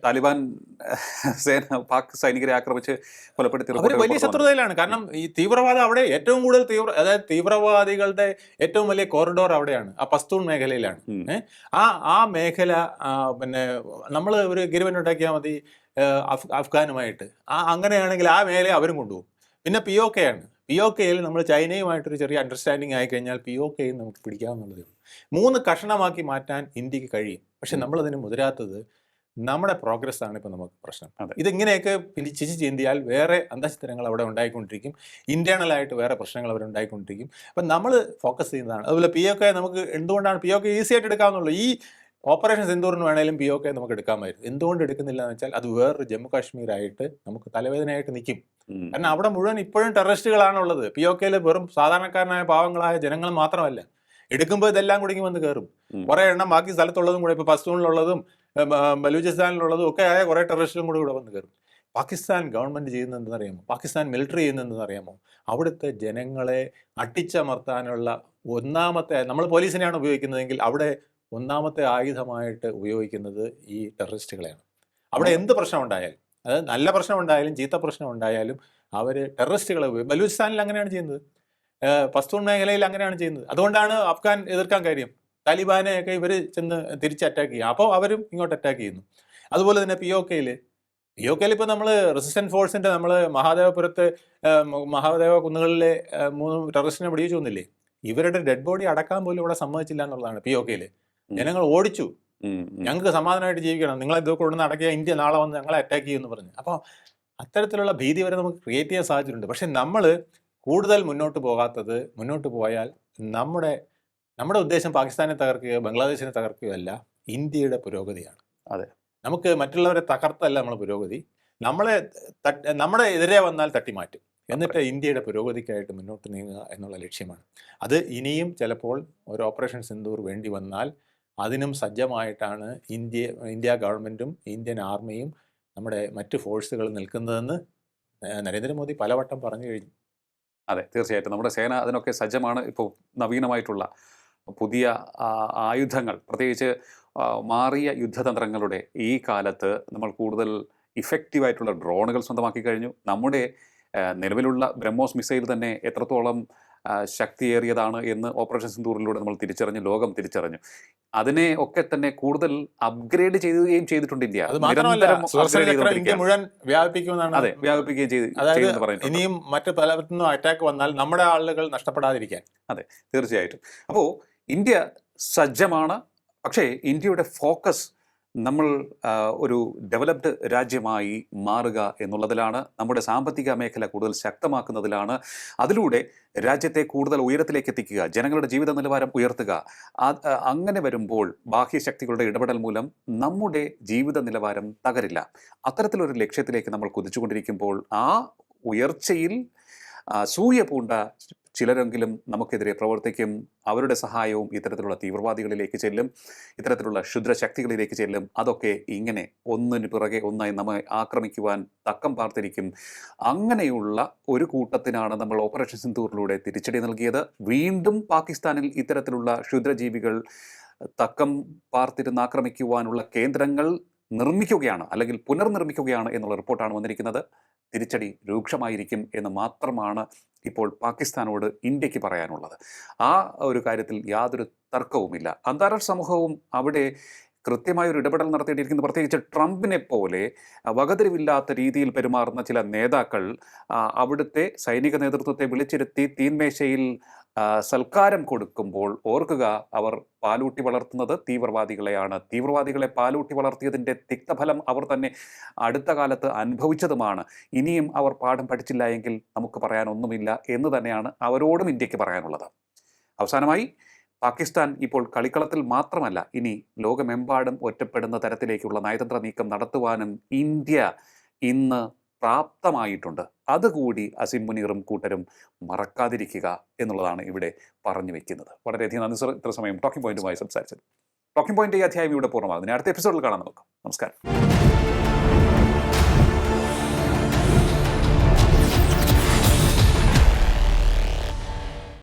താലിബാൻ സേന പാക് സൈനികരെ ആക്രമിച്ച് കൊലപ്പെടുത്തി അവർ വലിയ ശത്രുതയിലാണ്. കാരണം ഈ തീവ്രവാദം അവിടെ ഏറ്റവും കൂടുതൽ അതായത് തീവ്രവാദികളുടെ ഏറ്റവും വലിയ കോറിഡോർ അവിടെയാണ്, ആ പസ്തൂൺ മേഖലയിലാണ്. ആ മേഖല പിന്നെ നമ്മൾ ഒരു എഗ്രിമെന്റ് ഉണ്ടാക്കിയാൽ മതി അഫ്ഗാനുമായിട്ട്. അങ്ങനെയാണെങ്കിൽ ആ മേഖല അവരും കൊണ്ടുപോകും. പിന്നെ POK ആണ്. POKയിൽ നമ്മൾ ചൈനയുമായിട്ടൊരു ചെറിയ അണ്ടർസ്റ്റാൻഡിങ് ആയി കഴിഞ്ഞാൽ POKയും നമുക്ക് പിടിക്കാവുന്നതേ ഉള്ളൂ. 3 കഷണമാക്കി മാറ്റാൻ ഇന്ത്യക്ക് കഴിയും. പക്ഷെ നമ്മളതിന് മുതിരാത്തത് നമ്മുടെ പ്രോഗ്രസ് ആണ് ഇപ്പോൾ നമുക്ക് പ്രശ്നം. ഇതിങ്ങനെയൊക്കെ പിടിച്ച് ചിന്തിയാൽ വേറെ അന്തഃസ്ഥിരങ്ങൾ അവിടെ ഉണ്ടായിക്കൊണ്ടിരിക്കും, ഇന്റേണലായിട്ട് വേറെ പ്രശ്നങ്ങൾ അവിടെ ഉണ്ടായിക്കൊണ്ടിരിക്കും. അപ്പം നമ്മൾ ഫോക്കസ് ചെയ്യുന്നതാണ്. അതുപോലെ POK നമുക്ക് എന്തുകൊണ്ടാണ് POK ഈസി ആയിട്ട് എടുക്കാവുന്നുള്ളൂ. ഈ ഓപ്പറേഷൻ സിന്ദൂറിന് വേണേലും POK നമുക്ക് എടുക്കാമായിരുന്നു. എന്തുകൊണ്ട് എടുക്കുന്നില്ല എന്ന് വെച്ചാൽ അത് വേറൊരു ജമ്മു കാശ്മീരായിട്ട് നമുക്ക് തലവേദനയായിട്ട് നിൽക്കും. കാരണം അവിടെ മുഴുവൻ ഇപ്പോഴും ടെററിസ്റ്റുകളാണുള്ളത്. POKയിൽ വെറും സാധാരണക്കാരനായ പാവങ്ങളായ ജനങ്ങൾ മാത്രമല്ല. എടുക്കുമ്പോൾ ഇതെല്ലാം കൂടി വന്ന് കയറും. കുറേ എണ്ണം ബാക്കി സ്ഥലത്തുള്ളതും കൂടെ, ഇപ്പോൾ പസ്തൂണിലുള്ളതും ബലൂചിസ്ഥാനിലുള്ളതും ഒക്കെ ആയ കുറേ ടെററിസ്റ്റും കൂടെ ഇവിടെ വന്ന് കയറും. പാകിസ്ഥാൻ ഗവൺമെൻറ് ചെയ്യുന്നത് എന്തെന്നറിയാമോ? പാകിസ്ഥാൻ മിലിറ്ററി ചെയ്യുന്നത് എന്തെന്നറിയാമോ? അവിടുത്തെ ജനങ്ങളെ അട്ടിച്ചമർത്താനുള്ള ഒന്നാമത്തെ, നമ്മൾ പോലീസിനെയാണ് ഉപയോഗിക്കുന്നതെങ്കിൽ അവിടെ ഒന്നാമത്തെ ആയുധമായിട്ട് ഉപയോഗിക്കുന്നത് ഈ ടെററിസ്റ്റുകളെയാണ്. അവിടെ എന്ത് പ്രശ്നം ഉണ്ടായാലും, അതായത് നല്ല പ്രശ്നം ഉണ്ടായാലും ചീത്ത പ്രശ്നം ഉണ്ടായാലും അവർ ടെററിസ്റ്റുകളെ ബലൂചിസ്ഥാനിൽ അങ്ങനെയാണ് ചെയ്യുന്നത്, പസ്തൂൺ മേഖലയിൽ അങ്ങനെയാണ് ചെയ്യുന്നത്. അതുകൊണ്ടാണ് അഫ്ഗാൻ എതിർക്കാൻ കാര്യം. താലിബാനെയൊക്കെ ഇവർ ചെന്ന് തിരിച്ച് അറ്റാക്ക് ചെയ്യുക, അപ്പോൾ അവരും ഇങ്ങോട്ട് അറ്റാക്ക് ചെയ്യുന്നു. അതുപോലെ തന്നെ POKയിൽ ഇപ്പോൾ നമ്മൾ റെസിസ്റ്റൻസ് ഫോഴ്സിൻ്റെ നമ്മൾ മഹാദേവ കുന്നുകളിലെ 3 ടെററിസ്റ്റിനെ വെടിവെച്ച് കൊന്നില്ലേ, ഇവരുടെ ഡെഡ് ബോഡി അടക്കാൻ പോലും ഇവിടെ സമ്മതിച്ചില്ല എന്നുള്ളതാണ്. POKയിൽ ജനങ്ങൾ ഓടിച്ചു, ഞങ്ങൾക്ക് സമാധാനമായിട്ട് ജീവിക്കണം, നിങ്ങളെ ഇതൊക്കെ കൊണ്ടുവന്ന് അടക്കിയ ഇന്ത്യ നാളെ വന്ന് ഞങ്ങളെ അറ്റാക്ക് ചെയ്യുമെന്ന് പറഞ്ഞു. അപ്പോൾ അത്തരത്തിലുള്ള ഭീതി വരെ നമുക്ക് ക്രിയേറ്റ് ചെയ്യാൻ സാധിച്ചിട്ടുണ്ട്. പക്ഷെ നമ്മൾ കൂടുതൽ മുന്നോട്ട് പോയാൽ നമ്മുടെ ഉദ്ദേശം പാകിസ്ഥാനെ തകർക്കുകയോ ബംഗ്ലാദേശിനെ തകർക്കുകയോ അല്ല, ഇന്ത്യയുടെ പുരോഗതിയാണ്. അതെ, നമുക്ക് മറ്റുള്ളവരെ തകർത്തല്ല നമ്മൾ പുരോഗതി, നമ്മുടെ എതിരെ വന്നാൽ തട്ടിമാറ്റും, എന്നിട്ട് ഇന്ത്യയുടെ പുരോഗതിക്കായിട്ട് മുന്നോട്ട് നീങ്ങുക എന്നുള്ള ലക്ഷ്യമാണ്. അത് ഇനിയും ചിലപ്പോൾ ഒരു ഓപ്പറേഷൻ സിന്ദൂർ വേണ്ടി വന്നാൽ അതിനും സജ്ജമായിട്ടാണ് ഇന്ത്യ ഗവൺമെൻറ്റും ഇന്ത്യൻ ആർമിയും നമ്മുടെ മറ്റ് ഫോഴ്സുകൾ നിൽക്കുന്നതെന്ന് നരേന്ദ്രമോദി പലവട്ടം പറഞ്ഞു കഴിഞ്ഞു. അതെ, തീർച്ചയായിട്ടും നമ്മുടെ സേന അതിനൊക്കെ സജ്ജമാണ്. ഇപ്പോൾ നവീനമായിട്ടുള്ള പുതിയ ആയുധങ്ങൾ, പ്രത്യേകിച്ച് മാറിയ യുദ്ധതന്ത്രങ്ങളുടെ ഈ കാലത്ത് നമ്മൾ കൂടുതൽ ഇഫക്റ്റീവായിട്ടുള്ള ഡ്രോണുകൾ സ്വന്തമാക്കി കഴിഞ്ഞു. നമ്മുടെ നിലവിലുള്ള ബ്രഹ്മോസ് മിസൈൽ തന്നെ എത്രത്തോളം ശക്തിയേറിയതാണ് എന്ന് ഓപ്പറേഷൻ സിന്ദൂറിലൂടെ നമ്മൾ തിരിച്ചറിഞ്ഞു, ലോകം തിരിച്ചറിഞ്ഞു. അതിനെ ഒക്കെ തന്നെ കൂടുതൽ അപ്ഗ്രേഡ് ചെയ്യുകയും ചെയ്തിട്ടുണ്ട് ഇന്ത്യ. അത് മാത്രമല്ല, നിരന്തരം സുദർശന upgrade ചക്രം ഇന്ത്യ ചെയ്തുകൊണ്ടിരിക്കുകയാണ്. മുഴുവൻ വ്യാപിപ്പിക്കുമെന്നാണ്. അതെ, വ്യാപിപ്പിക്കുകയും അതായത് ചെയ്യുമെന്ന് പറയുന്നത്. ഇനിയും മറ്റ് പലർക്കും അറ്റാക്ക് വന്നാൽ നമ്മുടെ ആളുകൾ നഷ്ടപ്പെടാതിരിക്കാൻ. അതെ, തീർച്ചയായിട്ടും. അപ്പോൾ ഇന്ത്യ സജ്ജമാണ്. പക്ഷേ ഇന്ത്യയുടെ ഫോക്കസ് നമ്മൾ ഒരു ഡെവലപ്ഡ് രാജ്യമായി മാറുക എന്നുള്ളതിലാണ്, നമ്മുടെ സാമ്പത്തിക മേഖല കൂടുതൽ ശക്തമാക്കുന്നതിലാണ്, അതിലൂടെ രാജ്യത്തെ കൂടുതൽ ഉയരത്തിലേക്ക് എത്തിക്കുക, ജനങ്ങളുടെ ജീവിത നിലവാരം ഉയർത്തുക. അങ്ങനെ വരുമ്പോൾ ബാഹ്യശക്തികളുടെ ഇടപെടൽ മൂലം നമ്മുടെ ജീവിത നിലവാരം തകരില്ല. അത്തരത്തിലൊരു ലക്ഷ്യത്തിലേക്ക് നമ്മൾ കുതിച്ചുകൊണ്ടിരിക്കുമ്പോൾ ആ ഉയർച്ചയിൽ സൂയ പൂണ്ട ചിലരെങ്കിലും നമുക്കെതിരെ പ്രവർത്തിക്കും. അവരുടെ സഹായവും ഇത്തരത്തിലുള്ള തീവ്രവാദികളിലേക്ക് ചെല്ലും, ഇത്തരത്തിലുള്ള ക്ഷുദ്രശക്തികളിലേക്ക് ചെല്ലും. അതൊക്കെ ഇങ്ങനെ ഒന്നിന് പിറകെ ഒന്നായി നമ്മെ ആക്രമിക്കുവാൻ തക്കം പാർത്തിരിക്കും. അങ്ങനെയുള്ള ഒരു കൂട്ടത്തിനാണ് നമ്മൾ ഓപ്പറേഷൻ സിന്ദൂറിലൂടെ തിരിച്ചടി നൽകിയത്. വീണ്ടും പാകിസ്ഥാനിൽ ഇത്തരത്തിലുള്ള ക്ഷുദ്രജീവികൾ തക്കം പാർത്തിരുന്ന് ആക്രമിക്കുവാനുള്ള കേന്ദ്രങ്ങൾ നിർമ്മിക്കുകയാണ്, അല്ലെങ്കിൽ പുനർനിർമ്മിക്കുകയാണ് എന്നുള്ള റിപ്പോർട്ടാണ് വന്നിരിക്കുന്നത്. തിരിച്ചടി രൂക്ഷമായിരിക്കും എന്ന് മാത്രമാണ് ഇപ്പോൾ പാകിസ്ഥാനോട് ഇന്ത്യക്ക് പറയാനുള്ളത്. ആ ഒരു കാര്യത്തിൽ യാതൊരു തർക്കവുമില്ല. അന്താരാഷ്ട്ര സമൂഹവും അവിടെ കൃത്യമായൊരു ഇടപെടൽ നടത്തേണ്ടിയിരിക്കുന്നു. പ്രത്യേകിച്ച് ട്രംപിനെ പോലെ വകതിരിവില്ലാത്ത രീതിയിൽ പെരുമാറുന്ന ചില നേതാക്കൾ അവിടുത്തെ സൈനിക നേതൃത്വത്തെ വിളിച്ചിരുത്തി തീന്മേശയിൽ സൽക്കാരം കൊടുക്കുമ്പോൾ ഓർക്കുക, അവർ പാലൂട്ടി വളർത്തുന്നത് തീവ്രവാദികളെയാണ്. തീവ്രവാദികളെ പാലൂട്ടി വളർത്തിയതിൻ്റെ തിക്തഫലം അവർ തന്നെ അടുത്ത കാലത്ത് അനുഭവിച്ചതുമാണ്. ഇനിയും അവർ പാഠം പഠിച്ചില്ല എങ്കിൽ നമുക്ക് പറയാനൊന്നുമില്ല എന്ന് തന്നെയാണ് അവരോടും ഇന്ത്യക്ക് പറയാനുള്ളത്. അവസാനമായി, പാകിസ്ഥാൻ ഇപ്പോൾ കളിക്കളത്തിൽ മാത്രമല്ല, ഇനി ലോകമെമ്പാടും ഒറ്റപ്പെടുന്ന തരത്തിലേക്കുള്ള നയതന്ത്ര നീക്കം നടത്തുവാനും ഇന്ത്യ ഇന്ന് പ്രാപ്തമായിട്ടുണ്ട്. അതുകൂടി അസിം മുനീറും കൂട്ടരും മറക്കാതിരിക്കുക എന്നുള്ളതാണ് ഇവിടെ പറഞ്ഞു വെക്കുന്നത്. വളരെയധികം നന്ദി സർ, ഇത്ര സമയം ടോക്കിംഗ് പോയിന്റുമായി സംസാരിച്ചത്. ടോക്കിംഗ് പോയിന്റ് ഈ അധ്യായം ഇവിടെ പൂർണ്ണമാകുന്നു. അടുത്ത എപ്പിസോഡിൽ കാണാം നമുക്ക്. നമസ്കാരം.